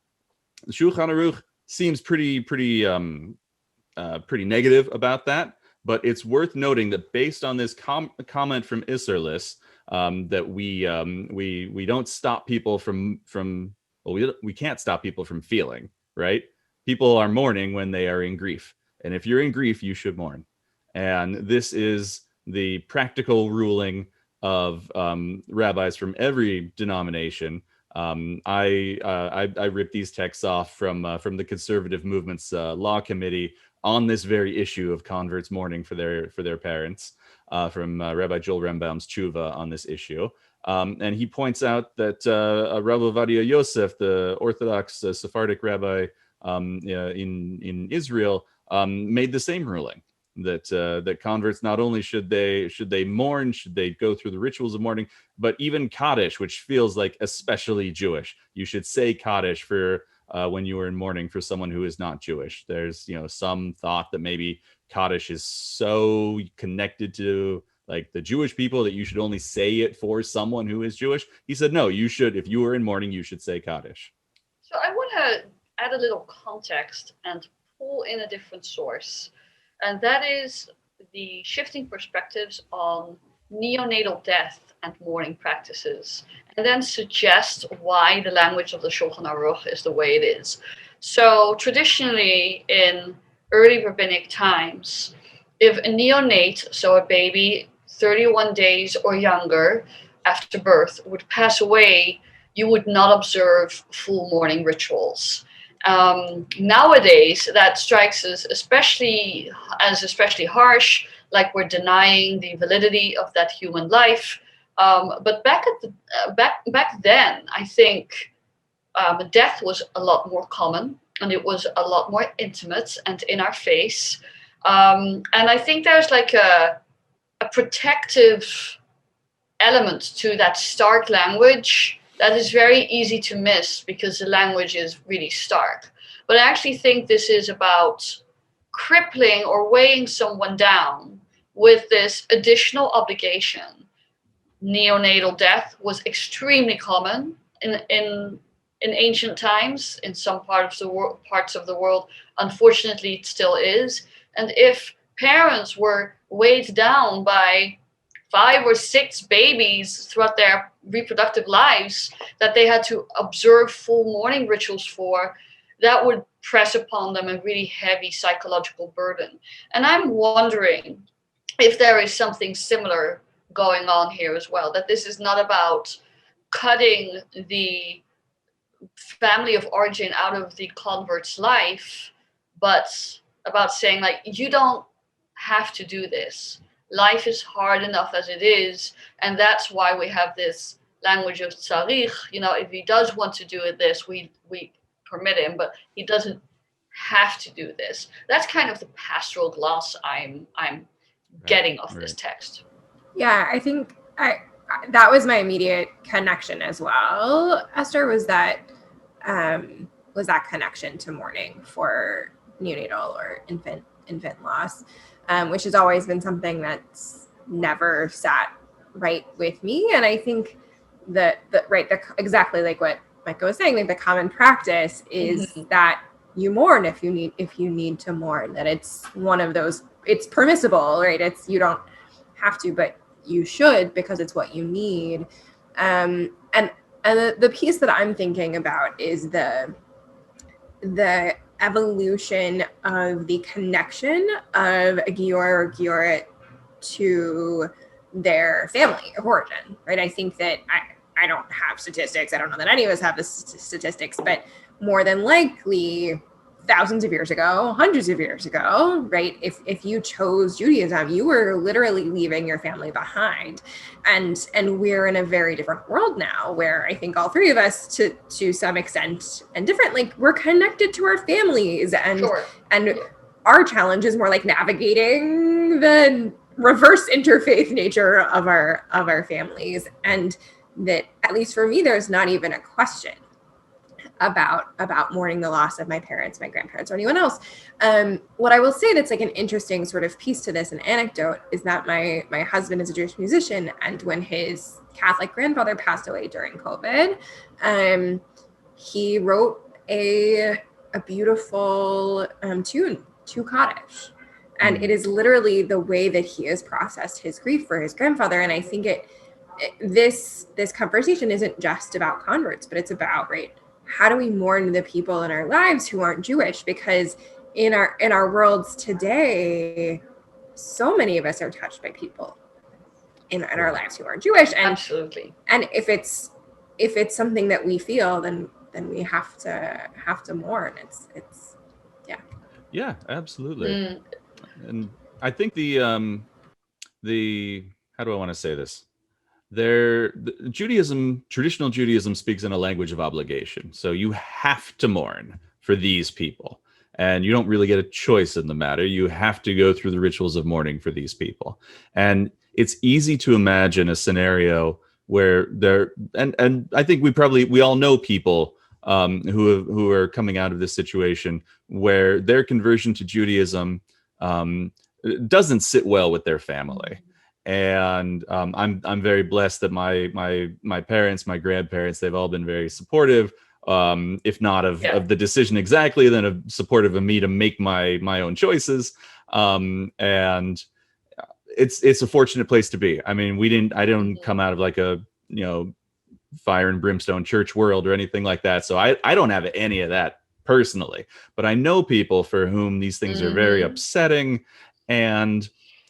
Shulchan Aruch seems pretty negative about that. But it's worth noting that based on this comment from Isserlis, that we don't stop people we can't stop people from feeling, right? People are mourning when they are in grief. And if you're in grief, you should mourn. And this is the practical ruling of rabbis from every denomination. I ripped these texts off from the conservative movement's law committee on this very issue of converts mourning for their parents, from Rabbi Joel Rembaum's tshuva on this issue. And he points out that Rabbi Ovadia Yosef, the Orthodox Sephardic rabbi in Israel, made the same ruling, that converts not only should they mourn, should they go through the rituals of mourning, but even Kaddish, which feels like especially Jewish. You should say Kaddish for when you are in mourning for someone who is not Jewish. There's some thought that maybe Kaddish is so connected to like the Jewish people that you should only say it for someone who is Jewish. He said, no, you should, if you are in mourning, you should say Kaddish. So I want to add a little context and pull in a different source. And that is the shifting perspectives on neonatal death and mourning practices, and then suggest why the language of the Shulchan Aruch is the way it is. So traditionally in early rabbinic times, if a neonate, so a baby 31 days or younger after birth, would pass away, you would not observe full mourning rituals. Nowadays, that strikes us especially harsh, like we're denying the validity of that human life. But back then, I think death was a lot more common, and it was a lot more intimate and in our face. And I think there's like a protective element to that stark language that is very easy to miss because the language is really stark. But I actually think this is about crippling or weighing someone down with this additional obligation. Neonatal death was extremely common in in ancient times. In some parts of the world, unfortunately, it still is. And if parents were weighed down by 5 or 6 babies throughout their reproductive lives that they had to observe full mourning rituals for, that would press upon them a really heavy psychological burden. And I'm wondering if there is something similar going on here as well, that this is not about cutting the family of origin out of the convert's life, but about saying, like, you don't have to do this. Life is hard enough as it is, and that's why we have this language of tzarich. If he does want to do this, we permit him, but he doesn't have to do this. That's kind of the pastoral gloss I'm getting off this text. Yeah, I think that was my immediate connection as well, Esther, was that connection to mourning for neonatal or infant loss, which has always been something that's never sat right with me. And I think that exactly like what Micah was saying, like the common practice is that you mourn if you need to mourn, that it's one of those, it's permissible, right? It's, you don't have to, but you should, because it's what you need. And the piece that I'm thinking about is the evolution of the connection of a Gior or Gioret to their family of origin, right? I think that I don't have statistics. I don't know that any of us have the statistics, but more than likely thousands of years ago, hundreds of years ago, right? If you chose Judaism, you were literally leaving your family behind. And we're in a very different world now, where I think all three of us to some extent and different, like, we're connected to our families, and Sure. and our challenge is more like navigating the reverse interfaith nature of our families. And that, at least for me, there's not even a question about mourning the loss of my parents, my grandparents, or anyone else. What I will say that's like an interesting sort of piece to this, an anecdote, is that my husband is a Jewish musician, and when his Catholic grandfather passed away during COVID, he wrote a beautiful tune to Kaddish. And it is literally the way that he has processed his grief for his grandfather. And I think this conversation isn't just about converts, but it's about, right, how do we mourn the people in our lives who aren't Jewish? Because in our worlds today, so many of us are touched by people in our lives who aren't Jewish. And absolutely. And if it's something that we feel, then we have to mourn. It's yeah, absolutely. And I think the how do I want to say this? Traditional Judaism speaks in a language of obligation. So you have to mourn for these people, and you don't really get a choice in the matter. You have to go through the rituals of mourning for these people. And it's easy to imagine a scenario where and I think we all know people who are coming out of this situation where their conversion to Judaism doesn't sit well with their family. And I'm very blessed that my parents, my grandparents, they've all been very supportive, if not of the decision exactly, then supportive of me to make my own choices. And it's a fortunate place to be. I mean, I didn't come out of like a fire and brimstone church world or anything like that, so I don't have any of that personally. But I know people for whom these things are very upsetting, and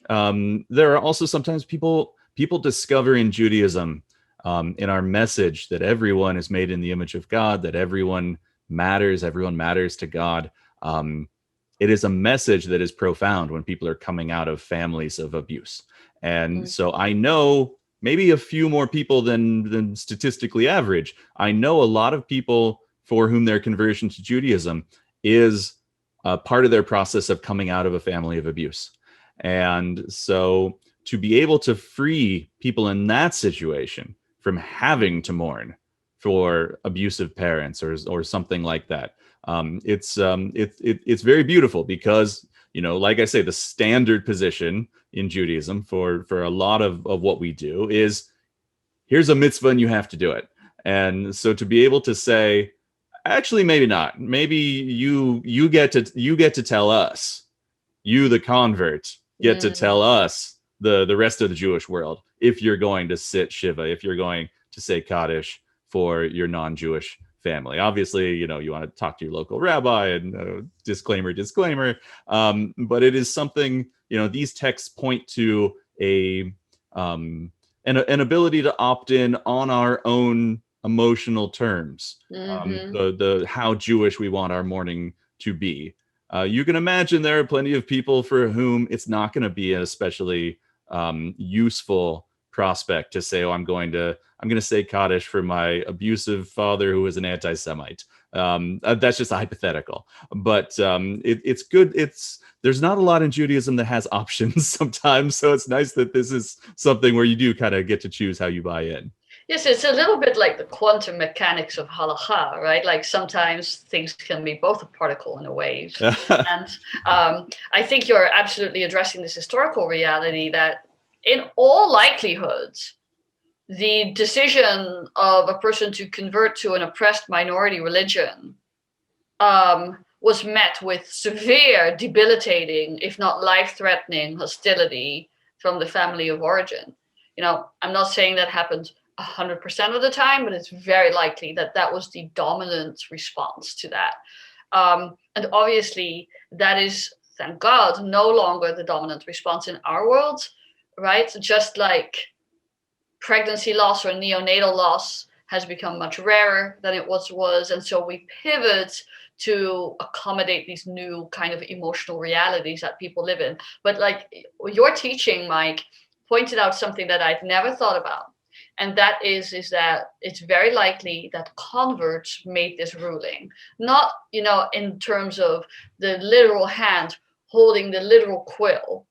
there are also sometimes people discover in Judaism, in our message, that everyone is made in the image of God, that everyone matters to God. It is a message that is profound when people are coming out of families of abuse. And so I know maybe a few more people than statistically average. I know a lot of people for whom their conversion to Judaism is part of their process of coming out of a family of abuse. And so to be able to free people in that situation from having to mourn for abusive parents or something like that, it's very beautiful, because, like I say, the standard position in Judaism for a lot of what we do is, here's a mitzvah and you have to do it. And so to be able to say, Actually, maybe not. Maybe you get to tell us. You, the convert, get to tell us, the rest of the Jewish world, if you're going to sit Shiva, if you're going to say Kaddish for your non-Jewish family. Obviously, you want to talk to your local rabbi, and disclaimer. But it is something, these texts point to an ability to opt in on our own emotional terms. The how Jewish we want our mourning to be. You can imagine there are plenty of people for whom it's not going to be an especially useful prospect to say, I'm going to say Kaddish for my abusive father who is an anti-Semite. That's just a hypothetical, but it's good. There's not a lot in Judaism that has options sometimes, so it's nice that this is something where you do kind of get to choose how you buy in. Yes, it's a little bit like the quantum mechanics of halakha, right? Like sometimes things can be both a particle and a wave. And I think you're absolutely addressing this historical reality that in all likelihood, the decision of a person to convert to an oppressed minority religion was met with severe, debilitating, if not life-threatening hostility from the family of origin. I'm not saying that happened 100% of the time, but it's very likely that that was the dominant response to that. And obviously, that is, thank God, no longer the dominant response in our world, right? Just like pregnancy loss or neonatal loss has become much rarer than it was. And so we pivot to accommodate these new kind of emotional realities that people live in. But like your teaching, Mike, pointed out something that I'd never thought about. And that is that it's very likely that converts made this ruling, not, in terms of the literal hand holding the literal quill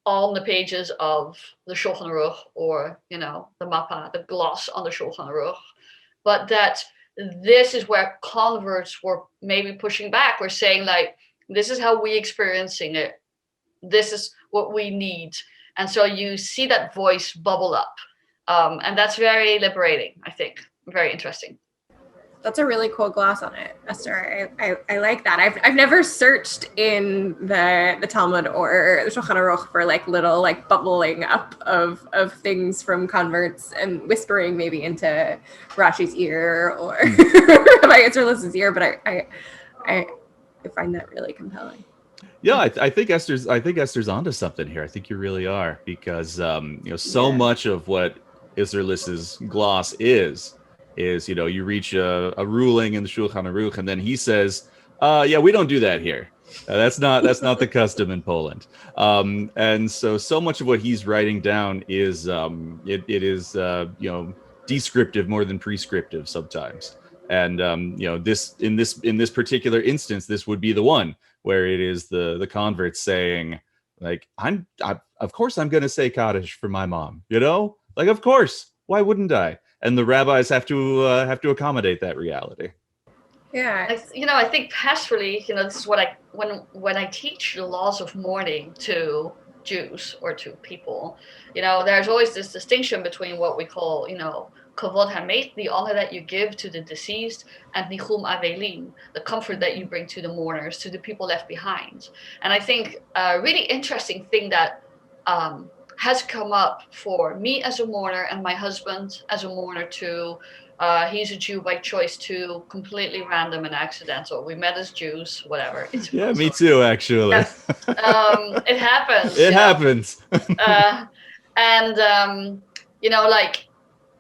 on the pages of the Shulchan Aruch or, the mappa, the gloss on the Shulchan Aruch, but that this is where converts were maybe pushing back. We're saying, like, this is how we experiencing it. This is what we need. And so you see that voice bubble up. And that's very liberating, I think. Very interesting. That's a really cool gloss on it, Esther. I like that. I've never searched in the Talmud or the Shulchan Aruch for like little like bubbling up of things from converts and whispering maybe into Rashi's ear or Rabbi Yitzhak's ear, but I find that really compelling. Yeah, I think Esther's onto something here. I think you really are, because so much of what Isserlis's gloss is you reach a ruling in the Shulchan Aruch, and then he says, we don't do that here. That's not the custom in Poland. And so much of what he's writing down is it is descriptive more than prescriptive sometimes. And this in this particular instance, this would be the one where it is the convert saying, like, of course I'm going to say Kaddish for my mom, like, of course, why wouldn't I? And the rabbis have to accommodate that reality. Yeah, I think pastorally, this is what when I teach the laws of mourning to Jews or to people, there's always this distinction between what we call, kavod hamet, the honor that you give to the deceased, and nichum avelim, the comfort that you bring to the mourners, to the people left behind. And I think a really interesting thing that has come up for me as a mourner and my husband as a mourner too. He's a Jew by choice too, completely random and accidental. We met as Jews, whatever. Yeah, me too, actually. Yes. It happens. It happens. Like,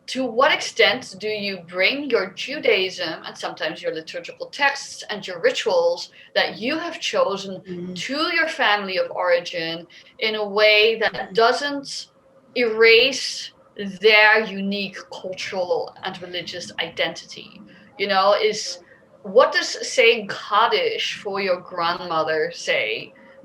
to what extent do you bring your Judaism and sometimes your liturgical texts and your rituals that you have chosen to your family of origin in a way that doesn't erase their unique cultural and religious identity? What does saying Kaddish for your grandmother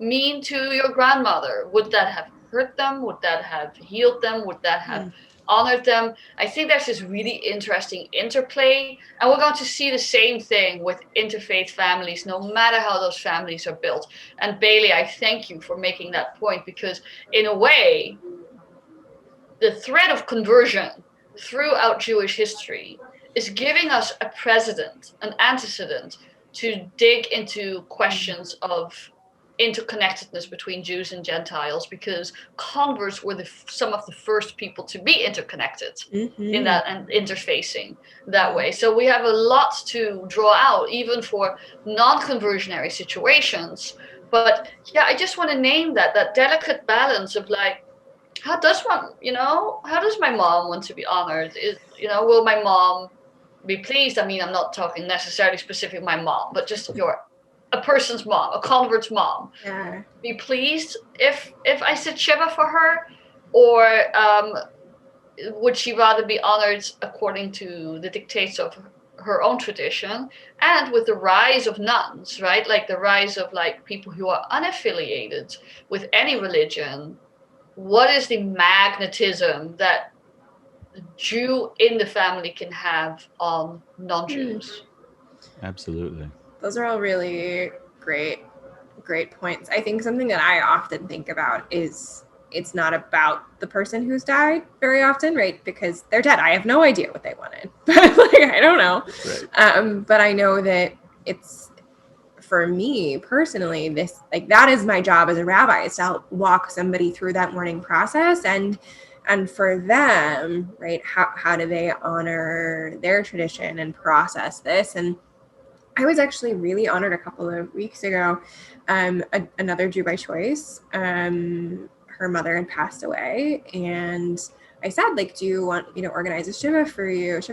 mean to your grandmother? Would that have hurt them? Would that have healed them? Would that have honored them? I think there's this really interesting interplay, and we're going to see the same thing with interfaith families, no matter how those families are built. And Bailey, I thank you for making that point, because in a way, the thread of conversion throughout Jewish history is giving us a precedent, an antecedent to dig into questions of interconnectedness between Jews and Gentiles, because converts were some of the first people to be interconnected in that and interfacing that way. So we have a lot to draw out, even for non-conversionary situations. But yeah, I just want to name that delicate balance of like, how does my mom want to be honored? Will my mom be pleased? I mean, I'm not talking necessarily specific my mom, but just a person's mom, a convert's mom. Yeah. Be pleased if I said Shiva for her, or would she rather be honored according to the dictates of her own tradition? And with the rise of nuns, right, like the rise of like people who are unaffiliated with any religion, what is the magnetism that the Jew in the family can have on non-Jews? Absolutely. Those are all really great points. I think something that I often think about is it's not about the person who's died very often, right? Because they're dead. I have no idea what they wanted, but I don't know. Right. But I know that it's, for me personally, that is my job as a rabbi, is to help walk somebody through that mourning process, and for them, right, how do they honor their tradition and process this? And I was actually really honored a couple of weeks ago. Another Jew by choice, her mother had passed away, and I said, like, do you want me to organize a Shiva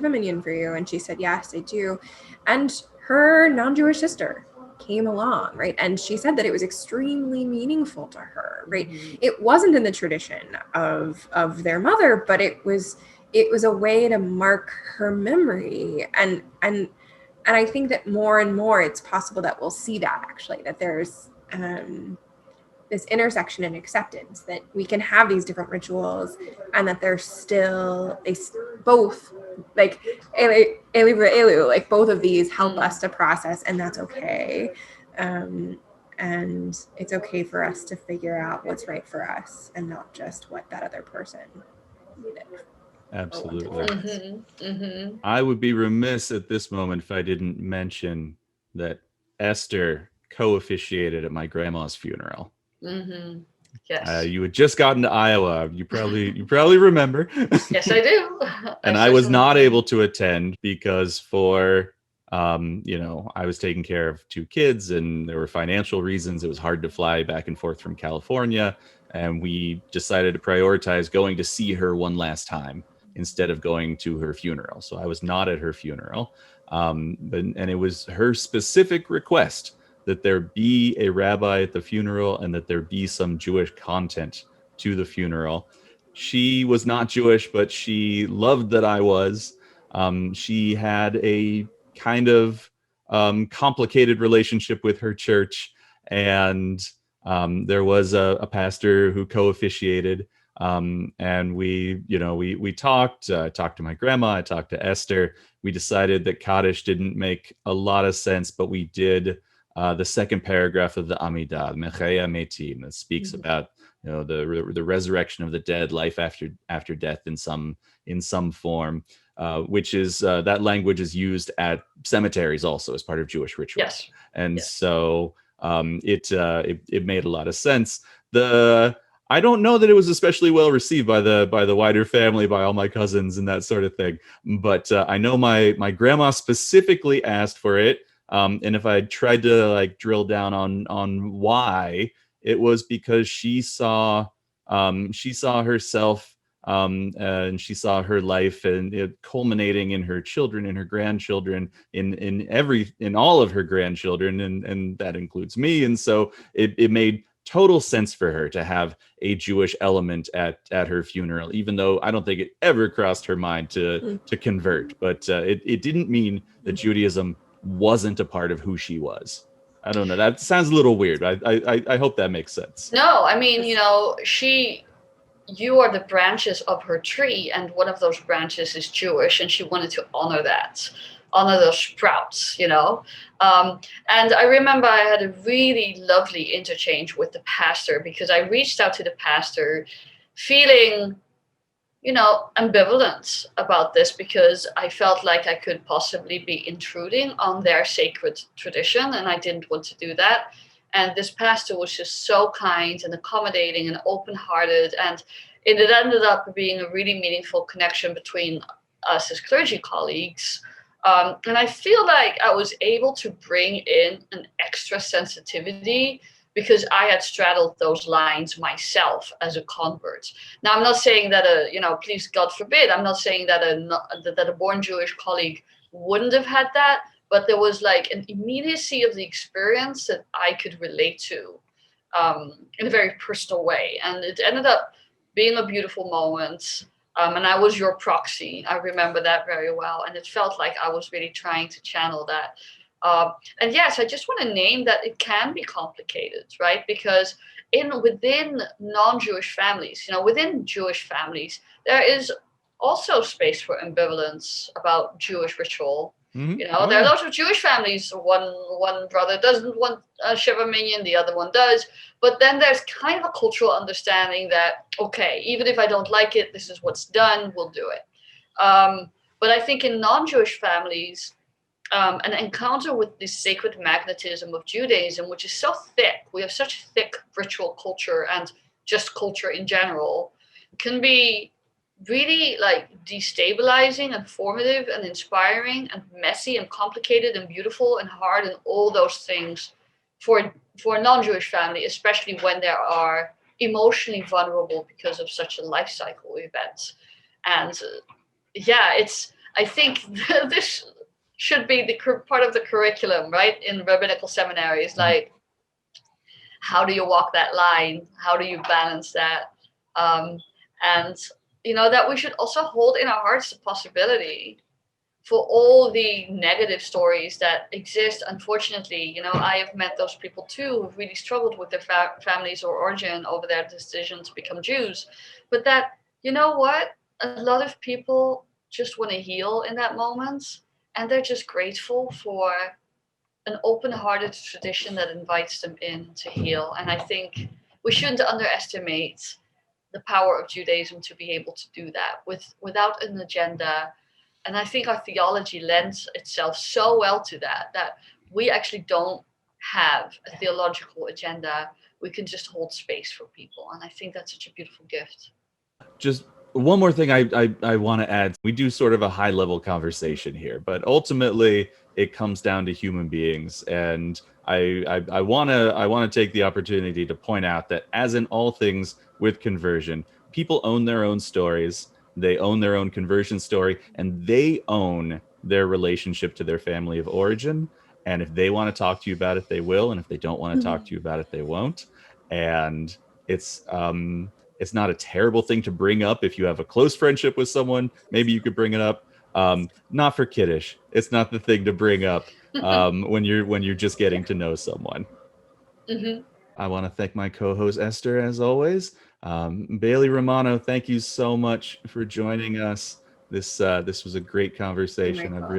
minyan for you? And she said, yes, I do. And her non-Jewish sister came along, right? And she said that it was extremely meaningful to her, right? Mm-hmm. It wasn't in the tradition of their mother, but it was a way to mark her memory. And I think that more and more it's possible that we'll see that, actually, that there's this intersection and acceptance, that we can have these different rituals, and that they both, like Elu, like both of these help us to process, and that's okay. And it's okay for us to figure out what's right for us, and not just what that other person needed. Absolutely. Mm-hmm. Mm-hmm. I would be remiss at this moment if I didn't mention that Esther co-officiated at my grandma's funeral. Mm-hmm. Yes. You had just gotten to Iowa. You probably remember. Yes, I do. And I was not able to attend because for I was taking care of two kids, and there were financial reasons. It was hard to fly back and forth from California, and we decided to prioritize going to see her one last time instead of going to her funeral. So I was not at her funeral, and it was her specific request that there be a rabbi at the funeral and that there be some Jewish content to the funeral. She was not Jewish, but she loved that I was. She had a kind of complicated relationship with her church, and there was a pastor who co-officiated, and we talked to my grandma, I talked to Esther. We decided that Kaddish didn't make a lot of sense, but we did the second paragraph of the Amidah, Mechaya Metim, that speaks about the resurrection of the dead, life after death in some form, which is that language is used at cemeteries also as part of Jewish rituals. Yes. And so it made a lot of sense. I don't know that it was especially well received by the wider family, by all my cousins and that sort of thing. But I know my grandma specifically asked for it. And if I tried to like drill down on why, it was because she saw herself and she saw her life, and it culminating in her children, in her grandchildren, in all of her grandchildren, and that includes me. And so it made total sense for her to have a Jewish element at her funeral, even though I don't think it ever crossed her mind to convert. But it didn't mean that Judaism wasn't a part of who she was. I don't know. That sounds a little weird. I hope that makes sense. No, I mean, you are the branches of her tree, and one of those branches is Jewish, and she wanted to honor those sprouts, And I remember I had a really lovely interchange with the pastor, because I reached out to the pastor feeling ambivalent about this, because I felt like I could possibly be intruding on their sacred tradition, and I didn't want to do that. And this pastor was just so kind and accommodating and open-hearted, and it ended up being a really meaningful connection between us as clergy colleagues. And I feel like I was able to bring in an extra sensitivity because I had straddled those lines myself as a convert. Now, I'm not saying that please God forbid, I'm not saying that a born Jewish colleague wouldn't have had that, but there was like an immediacy of the experience that I could relate to in a very personal way. And it ended up being a beautiful moment. And I was your proxy. I remember that very well. And it felt like I was really trying to channel that. And yes, I just want to name that it can be complicated, right? Because within non-Jewish families, within Jewish families, there is also space for ambivalence about Jewish ritual. Mm-hmm. There are lots of Jewish families. One brother doesn't want a Shiva Minyan, the other one does. But then there's kind of a cultural understanding that, okay, even if I don't like it, this is what's done, we'll do it. But I think in non-Jewish families, an encounter with this sacred magnetism of Judaism, which is so thick, we have such thick ritual culture and just culture in general, can be really like destabilizing and formative and inspiring and messy and complicated and beautiful and hard and all those things for a non-Jewish family, especially when they are emotionally vulnerable because of such a life cycle event. And I think this should be the part of the curriculum, right, in rabbinical seminaries. Like, how do you walk that line? How do you balance that? And that we should also hold in our hearts the possibility for all the negative stories that exist. Unfortunately, I have met those people too who've really struggled with their families or origin over their decision to become Jews. But that, a lot of people just want to heal in that moment. And they're just grateful for an open-hearted tradition that invites them in to heal. And I think we shouldn't underestimate the power of Judaism to be able to do that without an agenda. And I think our theology lends itself so well to that we actually don't have a theological agenda. We can just hold space for people. And I think that's such a beautiful gift. Just one more thing I want to add. We do sort of a high level conversation here, but ultimately it comes down to human beings. And I want to take the opportunity to point out that, as in all things with conversion, people own their own stories. They own their own conversion story, and they own their relationship to their family of origin. And if they want to talk to you about it, they will. And if they don't want to talk to you about it, they won't. And it's not a terrible thing to bring up. If you have a close friendship with someone, maybe you could bring it up. Not for kiddish. It's not the thing to bring up when you're just getting to know someone. Mm-hmm. I want to thank my co-host Esther, as always. Bailey, Romano, thank you so much for joining us. This was a great conversation. I've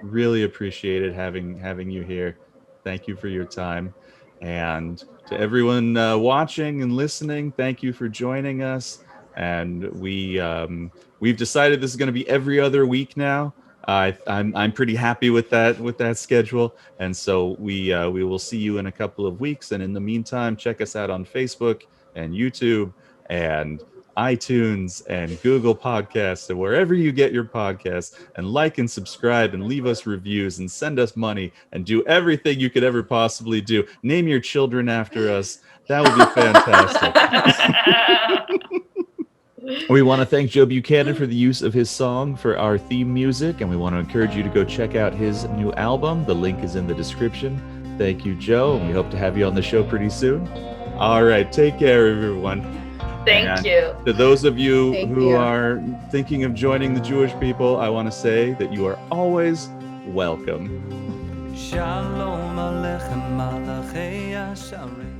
really appreciated having you here. Thank you for your time. And to everyone watching and listening, thank you for joining us. And we've decided this is going to be every other week now. I'm pretty happy with that schedule, and so we will see you in a couple of weeks. And in the meantime, check us out on Facebook and YouTube and iTunes and Google Podcasts and wherever you get your podcasts, and like and subscribe and leave us reviews and send us money and do everything you could ever possibly do. Name your children after us. That would be fantastic. We want to thank Joe Buchanan for the use of his song for our theme music, and we want to encourage you to go check out his new album. The link is in the description. Thank you, Joe, and we hope to have you on the show pretty soon. All right, take care, everyone. Thank you. To those of you who are thinking of joining the Jewish people, I want to say that you are always welcome. Shalom Aleichem Malachei Yasharei.